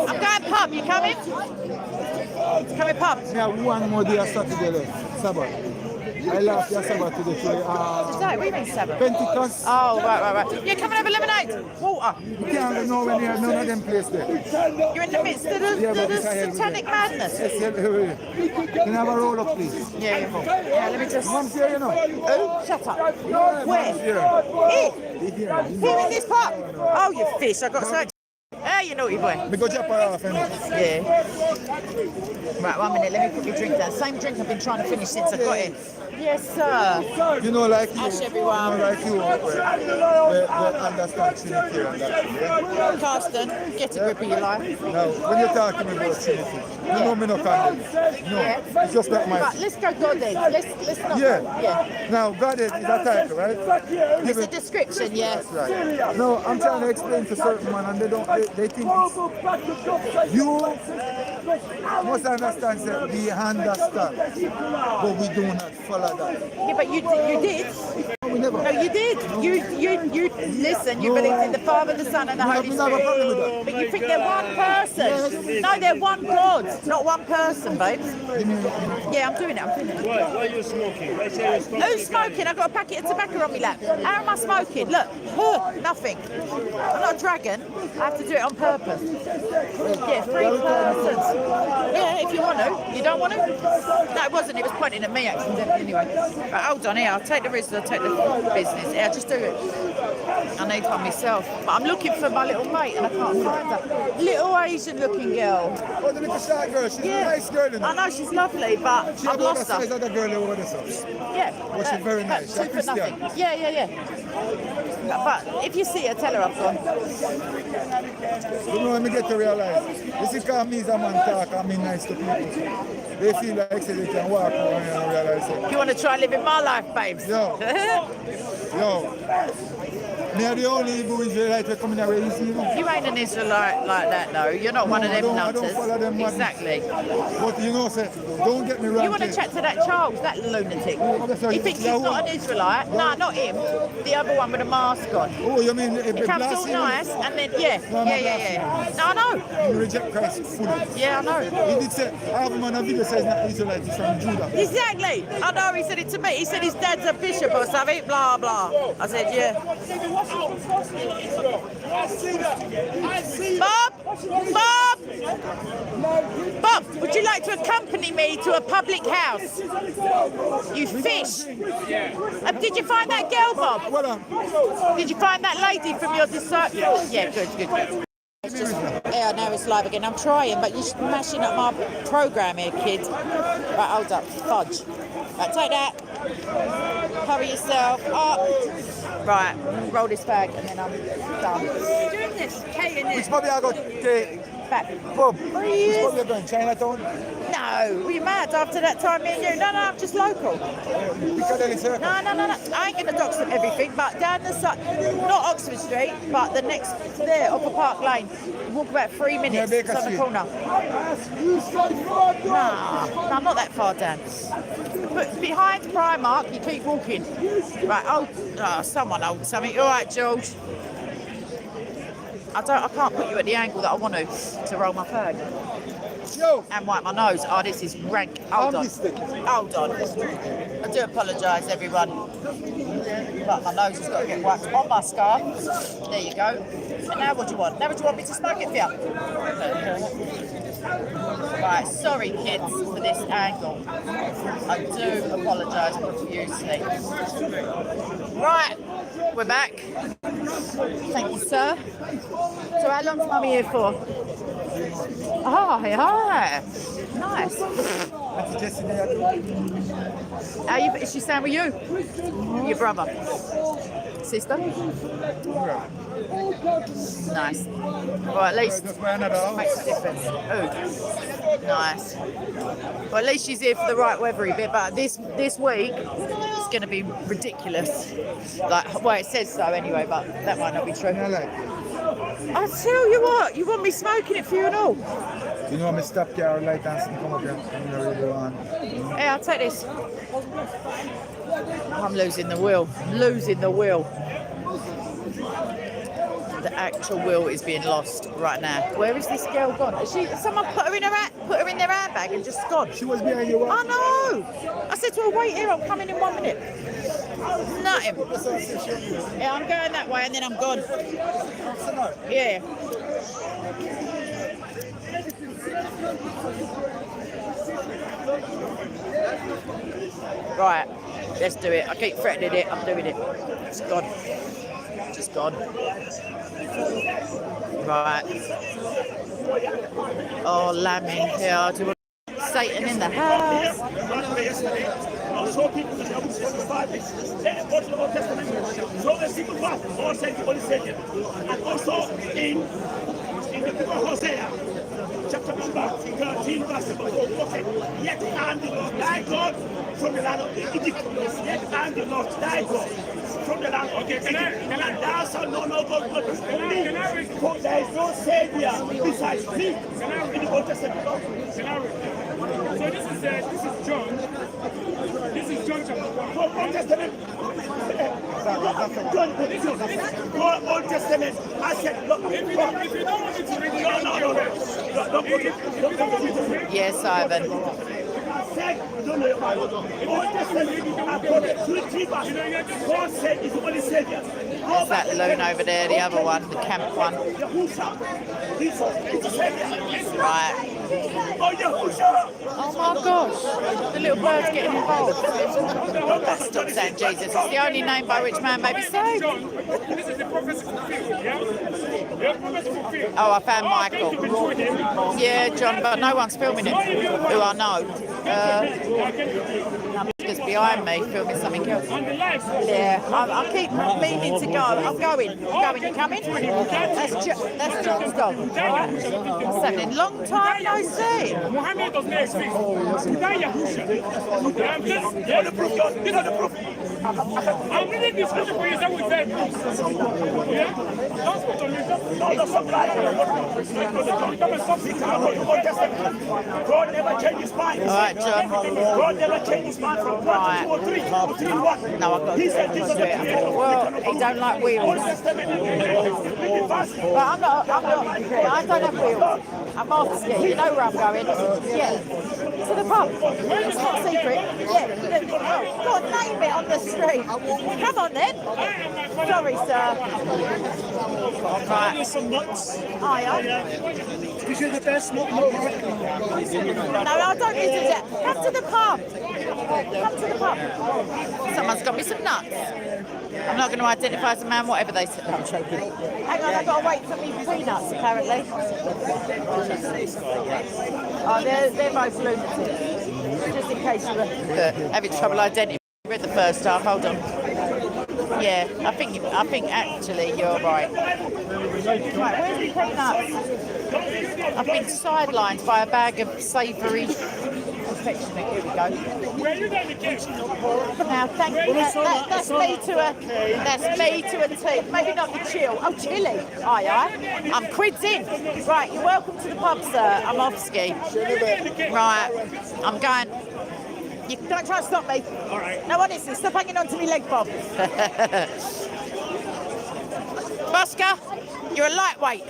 I'm going pub. You coming? Coming pub. Yeah, one more day of Saturday left. Sabbath. I left your Sabbath today. Is that what do you mean Sabbath? Pentecost. Oh, right. Yeah, come and have a lemonade. Water. You can't know when you're none of them place there. You're in the midst of the satanic madness. Yes, can I have a roll up, please? Yeah, let me just... Mom's here, you know. Oh, shut up. Where? Here in this pub? Oh, you fish. I got so... Hey, you naughty boy. We go jump her off, yeah. Right, 1 minute. Let me put your drink down. Same drink I've been trying to finish since I got in. Yes, sir. You know, like you, everyone. they understand Trinity and that. Yeah? Carsten, get a grip of your life. Now, when you're talking about Trinity, you know me no condemn. No, it's just not my... Right, let's go Godhead. Let's not... Yeah. Now, Godhead is a title, right? It's a description, yes. Right. No, I'm trying to explain to certain man and they think it's... You must understand that we understand, but we do not follow that. Yeah, but you did. No, we never. No, you did. You listen. You believe in the Father, the Son, and the Holy Spirit. But you think they're one person. No, they're one God, not one person, babes. Yeah, I'm doing it. Why are you smoking? Who's smoking? I've got a packet of tobacco on my lap. How am I smoking? Look, nothing. I'm not a dragon. I have to do it on purpose. Yeah, 3 persons. Yeah, if you want to. You don't want to? No, it wasn't. It was pointing at me accidentally anyway. But hold on here. I'll take the risk. I'll take the business. Yeah, just do it. I need one myself. But I'm looking for my little mate and I can't find her. Little Asian-looking girl. Oh, the little shy girl. She's a nice girl. I know she's lovely, but I've lost her. She's the girl over the house. Yeah. But she's very nice. She's Two for nothing. Yeah. But if you see her, tell her I've gone. You know, when we get to realize, this is because me as a man talk and me nice to people. They feel like they can walk around and realize it. You want to try living my life, babes? Yo. Me are the only Hebrew Israelite that come in away easy. You ain't an Israelite like that, though. You're not one of them I don't nutters. follow them. Exactly. But you know, say, don't get me wrong. You want to chat to that Charles, that lunatic? He thinks he's not an Israelite. No, not him. The other one with the mask on. Oh, you mean he comes all nice and then yeah. No, I know. You reject Christ fully. Yeah, I know. He did say, I have him on a video says not Israelite, he's from Judah. Exactly. I know. He said it to me. He said his dad's a bishop or something. Blah blah. I said yeah. Bob, would you like to accompany me to a public house? You fish. Did you find that girl, Bob? Did you find that lady from your disciple? Yeah, good. It's just, yeah, now it's live again. I'm trying, but you're smashing up my program here, kids. Right, hold up. Fudge. Right, take that. Hurry yourself up. Right, roll this bag and then I'm done. You're doing this, Kate, Which probably I got back. Bob, which probably I going Chinatown? No, were you mad after that time, me and you? No, I'm just local. Piccadilly Circus? No. I ain't going to dox everything, but down the side, not Oxford Street, but the next there, Upper Park Lane. Walk about 3 minutes. It's on the corner. No, I'm not that far down. But behind Primark, you keep walking. Right, someone hold something. All right, George. I can't put you at the angle that I want to roll my bag. And wipe my nose. Oh, this is rank. Hold on. I do apologise, everyone. But my nose has got to get wiped on my scarf. There you go. And now what do you want? Now would you want me to smoke it for you? Right, sorry kids for this angle. I do apologise profusely. Right, we're back. Thank you, sir. So how long's Mummy here for? Oh, yeah. Nice. Is she staying with you? Your brother? Sister? Nice. Well, at least makes a difference. Oh, nice. Well, at least she's here for the right weathery bit, but this week it's going to be ridiculous. Well, it says so anyway, but that might not be true. I'll tell you what, you want me smoking it for you and all? You know, I'm stop car light and come up here. Hey, I'll take this. I'm losing the will. The actual will is being lost right now. Where is this girl gone? Someone put her in their handbag and just gone. She was behind you. I know. I said to her, wait here, I'm coming in 1 minute. Nothing. Yeah, I'm going that way and then I'm gone. Yeah. Right, let's do it. I keep threatening it. I'm doing it. It's gone. Just gone. Right. Oh, lambing. Yeah, do Satan in the house. I saw people in the Old Testament. So the secret part, all said the Holy Savior. And also in the book of Hosea, chapter number 13, verse 4, yet and the Lord thy God from the land of Egypt. Yet and the Lord thy God from the land of Egypt. And thou shalt know no God but me. For there is no Savior besides me in the Old Testament. So this is John. This is John chapter 1. Old Testament. Old Testament. I said, look. If you don't want me to read it, yes, Ivan. There's that loon over there, the other one, the camp one. Right. Oh my gosh, the little bird's getting involved. Stop saying Jesus. It's the only name by which man may be saved. This is the prophecy fulfilled, yeah? Oh, I found Michael. Yeah, John, but no one's filming it, who I know. Just behind me, filming something else. Yeah, I keep meaning to go. I'm going. You coming? That's John's dog. What's happening? Long time no see. Muhammad does not exist. These are the proof. I'm reading this scripture for you, that was there. Yeah? Don't put on yourself. No, that's not God never changes minds. All right, John. God never changes minds from 1 to 2 or 3 to 3 to 1. No, I've got He to said this is the creator. Well, he don't like wheels. But I'm not, I don't have wheels. I'm off ski. You know where I'm going? Yeah. To the pub. It's not a secret. Yeah. Go on, name it on the street. Come on then. Sorry, sir. Right. Some nuts. Oh, yeah. Because you're the best, not No, I don't need to do that. Come to the pub. Come to the pub. Someone's got me some nuts. I'm not going to identify as a man, whatever they say. I'm joking. Hang on, I've got to wait for me peanuts, apparently. Oh, they're both lunatics. Just in case you were having trouble identifying. Read the first half, hold on. Yeah, I think actually you're right. Right, where's the peanuts? I've been sidelined by a bag of savoury confectionery. Here we go. Where are you going to get? Now, thank you. That's me to a T. Maybe not the chill. Oh, chilli. Aye. I'm quids in. Right, you're welcome to the pub, sir. I'm off ski. Right, I'm going. You don't try to stop me. All right. No, honestly, stop hanging on to me leg, Bob. Busker, you're a lightweight.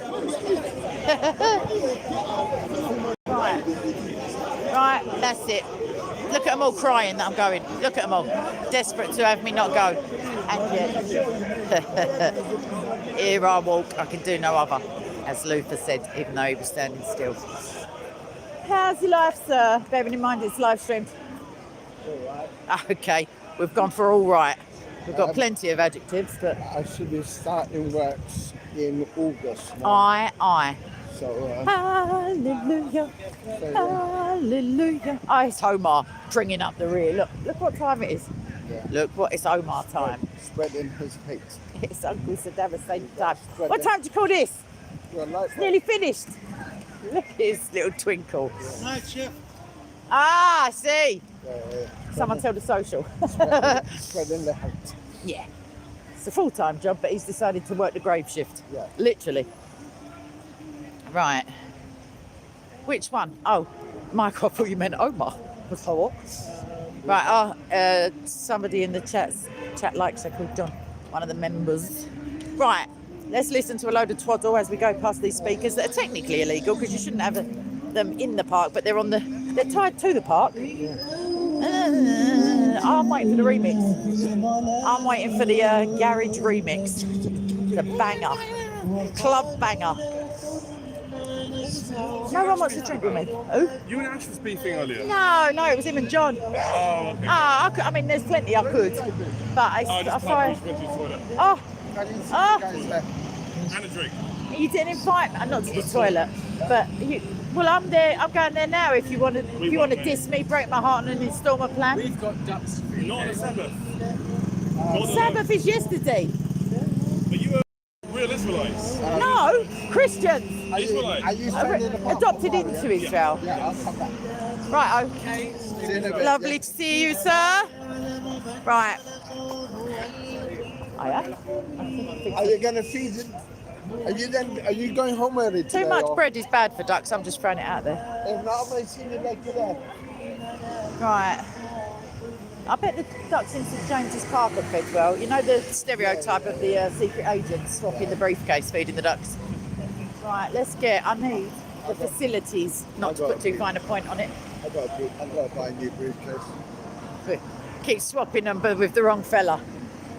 Right, that's it. Look at them all crying that I'm going. Look at them all. Desperate to have me not go. And yet, here I walk. I can do no other, as Luther said, even though he was standing still. How's your life, sir? Bearing in mind it's live streamed. Okay, we've gone for all right. We've got plenty of adjectives, but I should be starting works in August. Aye. So, hallelujah, hallelujah. Oh, it's Omar bringing up the rear. Look what time it is. Yeah. Look what it's Omar time. Spreading his hate. It's Uncle Saddam Hussein time. What time do you call this? It's nearly finished. Look at his little twinkle. Night shift. Ah, I see. Someone tell the social. Spreading the hate. Yeah. It's a full-time job, but he's decided to work the grave shift. Yeah. Literally. Right. Which one? Oh, Mike, I thought you meant Omar. Right, somebody in the chat likes her called John, one of the members. Right, let's listen to a load of twaddle as we go past these speakers that are technically illegal because you shouldn't have them in the park, but they're tied to the park. I'm waiting for the remix. I'm waiting for the garage remix. The banger. Club banger. No one wants to drink with me. Who? You and Ash was beefing earlier. No, it was him and John. Oh, okay. I mean, there's plenty I could, but I find. And a drink. You didn't invite me, not to the toilet, but well, I'm there. I'm going there now. If you want to diss me, break my heart, and install my plan. We've got ducks. Not on the Sabbath. Sabbath is yesterday. But you were real Israelites. No, Christians. Israelites. Adopted into Israel. Yeah, I'll come back. Right, okay. Lovely to see you, sir. Right. Are you going to feed it? Are you going home early today? Too much bread is bad for ducks. I'm just throwing it out there. If not, I've seen it like today. Right. I bet the ducks in St James's Park are fed well. You know the stereotype of the secret agents swapping the briefcase, feeding the ducks. Right, I need the facilities, not to put too fine a point on it. I've got to buy a new briefcase. Keep swapping them, but with the wrong fella.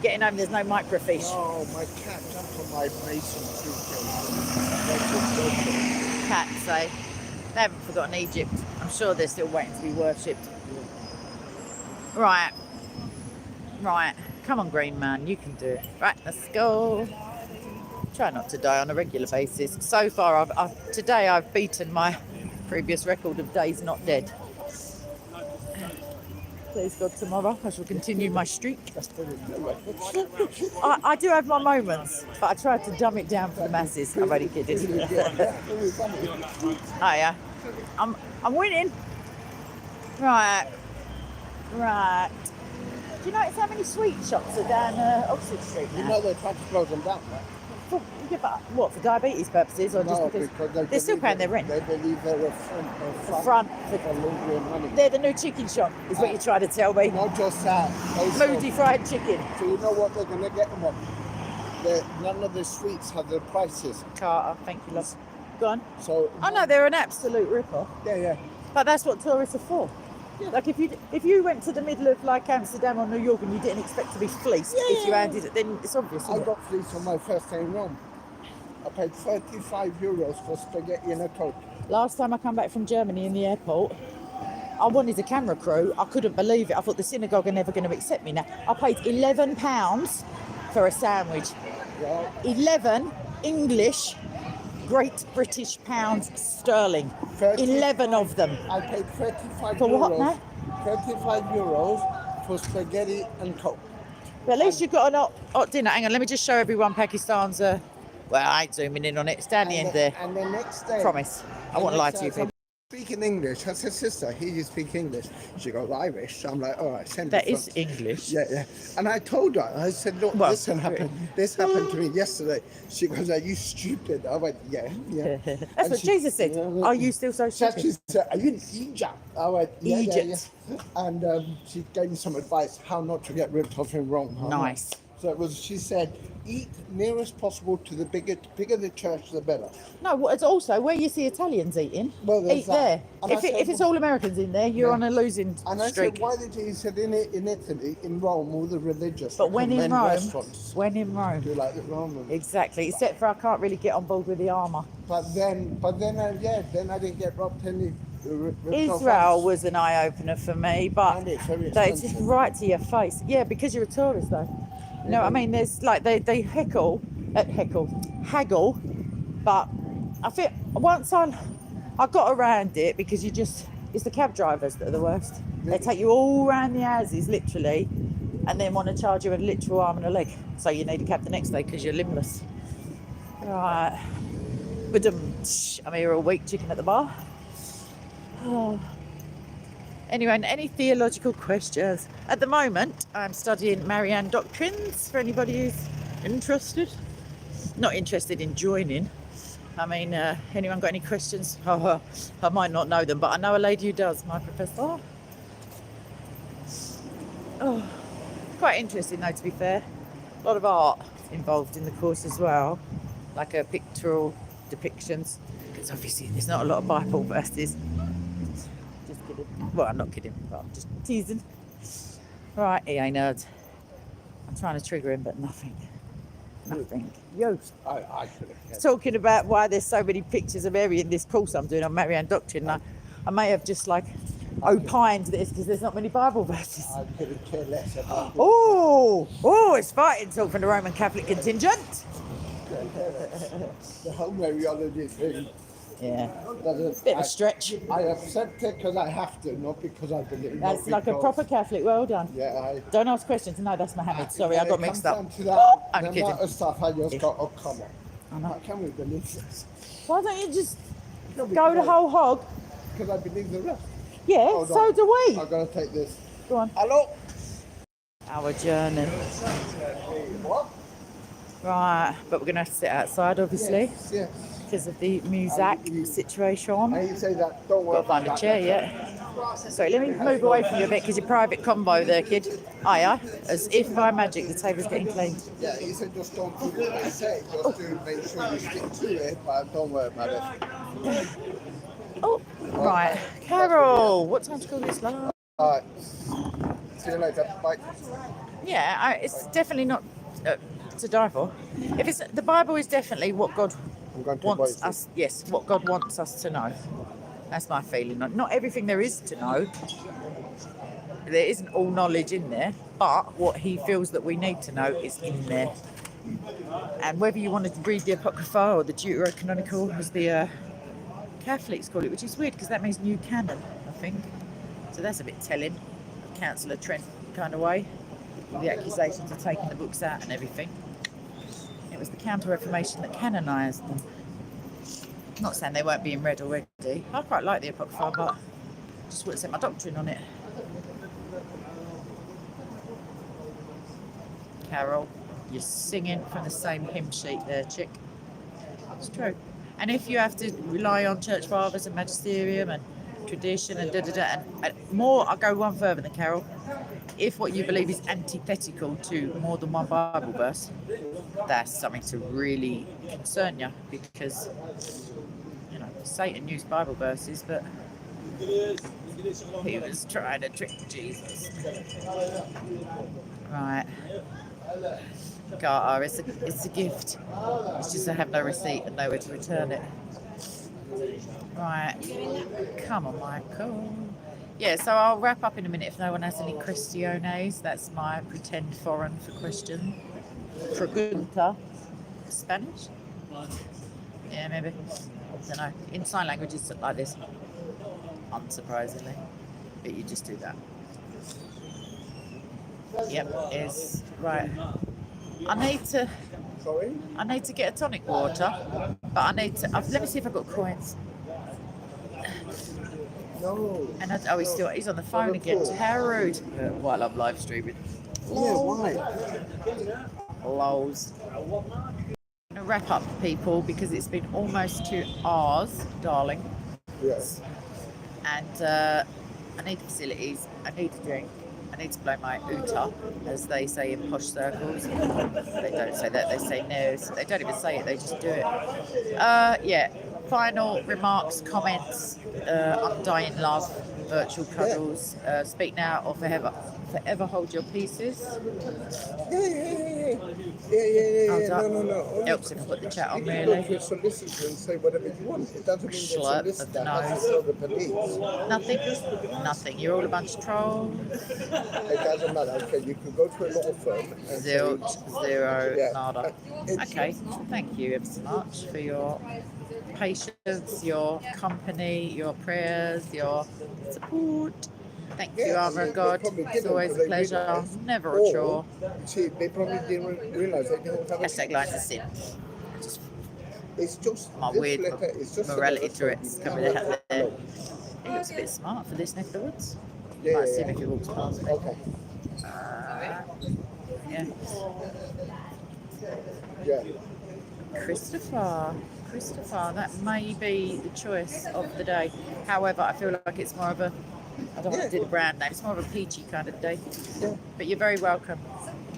Getting home, there's no microfiche. Oh, my cat jumped on my mason briefcase. Cats, eh? They haven't forgotten Egypt. I'm sure they're still waiting to be worshipped. Right. Come on, Green Man, you can do it. Right, let's go. Try not to die on a regular basis. So far, today I've beaten my previous record of days not dead. Please God, tomorrow I shall continue my streak. I do have my moments, but I try to dumb it down for the masses. I'm only kidding. Oh yeah, I'm winning. Right. Do you notice how many sweet shops are down Oxford Street now? You know they're trying to close them down, right? Yeah, but what, for diabetes purposes, or No, just because they they're still paying their rent? They believe they're a front for losing money. They're the new chicken shop, is what you're trying to tell me. Not just that. Also, Moody fried chicken. So you know what they're going to get them on? None of the sweets have the prices. Carter, thank you, love. Go on. So. Oh no, they're an absolute rip-off. Yeah. But that's what tourists are for. Yeah. Like if you went to the middle of like Amsterdam or New York and you didn't expect to be fleeced, if you handed it, then it's obvious. I got fleeced on my first day in Rome. I paid 35 euros for spaghetti and a Coke. Last time I come back from Germany in the airport, I wanted a camera crew. I couldn't believe it. I thought the synagogue are never going to accept me now. I paid £11 for a sandwich. Yeah. 11 English Great British pounds sterling. 11 of them. I paid 35 for euros. What now? 35 euros for spaghetti and Coke. But at least you've got an hot dinner. Hang on, let me just show everyone Pakistan's. Well, I ain't zooming in on it. It's down the end there. And the next day. Promise. I won't lie to you people. Speaking English, I said, sister, here you speak English. She goes, Irish. I'm like, all right, send That it. is English. Yeah. And I told her, I said, look, this happened to me yesterday. She goes, are you stupid? I went, yeah. That's what Jesus said. Are you still so stupid? She said, are you in Egypt? I went, yeah. Egypt. And she gave me some advice how not to get ripped off in Rome. Nice. So she said, eat nearest possible to the bigger the church, the better. No, it's also where you see Italians eating. Well, eat there. If it's all Americans in there, you're on a losing And I streak. said, why did he said in Italy, in Rome, all the religious. But when in Rome, restaurants, you're like the Romans. Exactly. Except for I can't really get on board with the armour. But then I didn't get robbed any. Israel was an eye opener for me, but it's right to your face. Yeah, because you're a tourist though. No, I mean, there's like they haggle, but I think once I got around it because it's the cab drivers that are the worst. They take you all around the houses, literally, and then want to charge you a literal arm and a leg. So you need a cab the next day because you're limbless. Right. But I'm here all week, chicken at the bar. Oh. Anyway, any theological questions? At the moment, I'm studying Marianne doctrines for anybody who's interested. Not interested in joining. I mean, anyone got any questions? I might not know them, but I know a lady who does, my professor. Oh, quite interesting though, to be fair. A lot of art involved in the course as well, like pictorial depictions. Because obviously there's not a lot of Bible verses. Just kidding. Well, I'm not kidding, but I'm just teasing. Right, he ain't heard. I'm trying to trigger him, but nothing. Yo. I Talking about why there's so many pictures of Mary in this course I'm doing on Marianne Doctrine. I may have just opined that it's because there's not many Bible verses. I couldn't care less about it. Oh, it's fighting talk from the Roman Catholic contingent. The whole Mariology thing. Yeah. Bit of a stretch. I accept it because I have to, not because I believe. That's like a proper Catholic. Well done. Yeah. Don't ask questions. No, that's Mohammed. Sorry, I got mixed up. I'm kidding. Of stuff I just got, oh, come on. I know. Can we believe this? Why don't you just go the whole hog? Because I believe the rest. Yeah, Hold so on. do we. I'm going to take this. Go on. Hello? Our journey. What? Right, but we're going to have to sit outside, obviously. Yes. Because of the music situation. I say that, don't worry. Got to find a chair yet. Sorry, let me move away from you a bit because you're private combo there, kid. Aye. As if by magic the table's getting cleaned. Yeah, he said just don't do what I say. Just do make sure you stick to it, but don't worry about it. Oh, right. Carol, what time school is like? Alright. See you later. Bye. Yeah, it's definitely not to die for. If it's the Bible is definitely what God wants us. Yes, what God wants us to know. That's my feeling. Not everything there is to know. There isn't all knowledge in there, but what He feels that we need to know is in there. And whether you want to read the Apocrypha or the Deuterocanonical, as the Catholics call it, which is weird because that means new canon, I think. So that's a bit telling. Councillor Trent kind of way. The accusations of taking the books out and everything. It was the Counter-Reformation that canonised them. Not saying they weren't being read already. I quite like the Apocrypha, but just wouldn't set my doctrine on it. Carol. You're singing from the same hymn sheet there, chick. It's true. And if you have to rely on church fathers and magisterium and tradition and and more, I'll go one further than Carol. If what you believe is antithetical to more than one Bible verse, that's something to really concern you, because you know Satan used Bible verses, but he was trying to trick Jesus. Right. Carter, it's a gift. It's just I have no receipt and nowhere to return it. Right. Come on, Michael. Yeah, so I'll wrap up in a minute if no one has any questiones. That's my pretend foreign for question. Pregunta. Spanish? Yeah, maybe. I don't know. In sign language, it's like this. Unsurprisingly. But you just do that. Yep, it's right. I need to get a tonic water, but I need to. Let me see if I've got coins. No. And he's on the phone again. How rude. While I'm live streaming. Yeah, why? Lols. I'm gonna wrap up, people, because it's been almost 2 hours, darling. Yes. And I need facilities. I need a drink. I need to blow my uta, as they say in posh circles. They don't say that, they say no. So they don't even say it, they just do it. Yeah, final remarks, comments, undying love, virtual cuddles, speak now or forever hold your pieces. Yeah. No. Helps if I put the chat on, You can really. go to a solicitor and say whatever you want. It doesn't mean the Schlep of solicitor the has nose. to tell the police. Nothing. You're all a bunch of trolls. It doesn't matter. Okay, you can go to a law firm and Zilch, zero, Yeah. nada. Okay, thank you ever so much for your patience, your company, your prayers, your support. Thank you, Armor of God. It's always a pleasure, never a chore. See, they probably didn't realise they didn't have Hashtag lines of sin. It's just My this weird letter is just morality another Tourette's thing. coming out there. He looks a bit smart for this neck of the woods. Yeah, Might see yeah, him if he walks past me. Okay. Yeah. Yeah. Christopher, that may be the choice of the day. However, I feel like it's more of a, I don't want to do the brand name, it's more of a peachy kind of day. Yeah. But you're very welcome.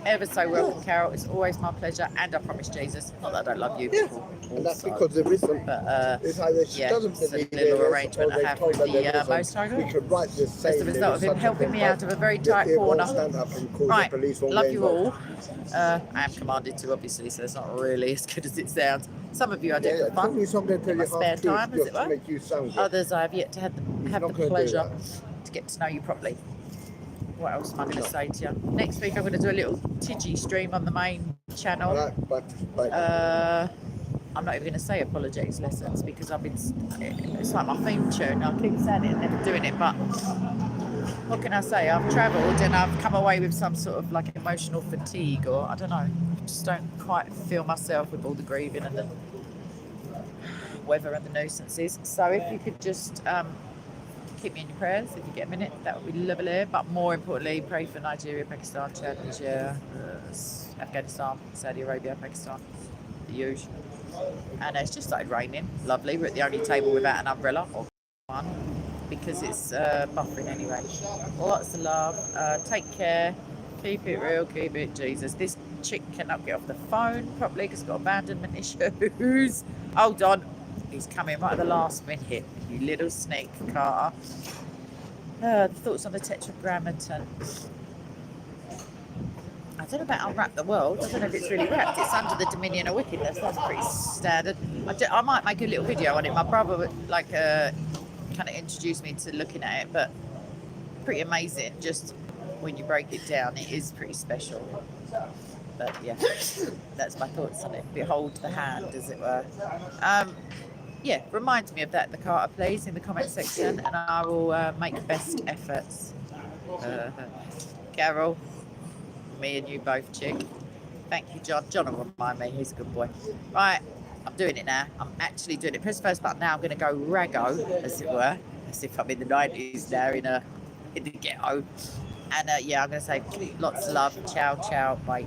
Ever so welcome, Carol. It's always my pleasure, and I promise Jesus, not that I don't love you. Yeah. And that's because there isn't. But It's either she doesn't it's a believe little there is, arrangement or I they have told with her there the isn't. most high We could write this saying as a result of him helping me out of a very tight corner. Stand up and call Right, the police on love you Wednesday. all. I am commanded to, obviously, so it's not really as good as it sounds. Some of you I do Yeah, for tell fun, me something to in my your spare half truth, time, as just it to were. make you sound good. Others I have yet to have the not gonna do pleasure that. to get to know you properly. What else am I going to say to you? Next week I'm going to do a little Tigi stream on the main channel. But I'm not even going to say apologetics lessons because it's like my theme tune. I keep saying it and never doing it, but what can I say? I've travelled and I've come away with some sort of like emotional fatigue, or I don't know. I just don't quite feel myself with all the grieving and the weather and the nuisances. So if you could just keep me in your prayers if you get a minute, that would be lovely. But more importantly, pray for Nigeria, Pakistan, Chad, Niger, Afghanistan, Saudi Arabia, Pakistan, the usual. And it's just started raining. Lovely. We're at the only table without an umbrella, or one, because it's buffering anyway. Lots of love. Take care. Keep it real. Keep it Jesus. This chick cannot get off the phone properly because it's got abandonment issues. Hold on. He's coming right at the last minute. You little snake, Carter. Thoughts on the Tetragrammaton. I don't know about Unwrap the World. I don't know if it's really wrapped. It's under the dominion of wickedness. That's pretty standard. I might make a little video on it. My brother would kind of introduced me to looking at it, but pretty amazing. Just when you break it down, it is pretty special. But yeah, that's my thoughts on it. Behold the hand, as it were. Yeah, remind me of that, the Carter, please, in the comment section, and I will make best efforts. Carol, me and you both, chick. Thank you, John. John will remind me, he's a good boy. Right, I'm doing it now. I'm actually doing it. Press the first button now. I'm going to go raggo, as it were, as if I'm in the 90s now in the ghetto. And yeah, I'm going to say lots of love. Ciao, ciao. Bye.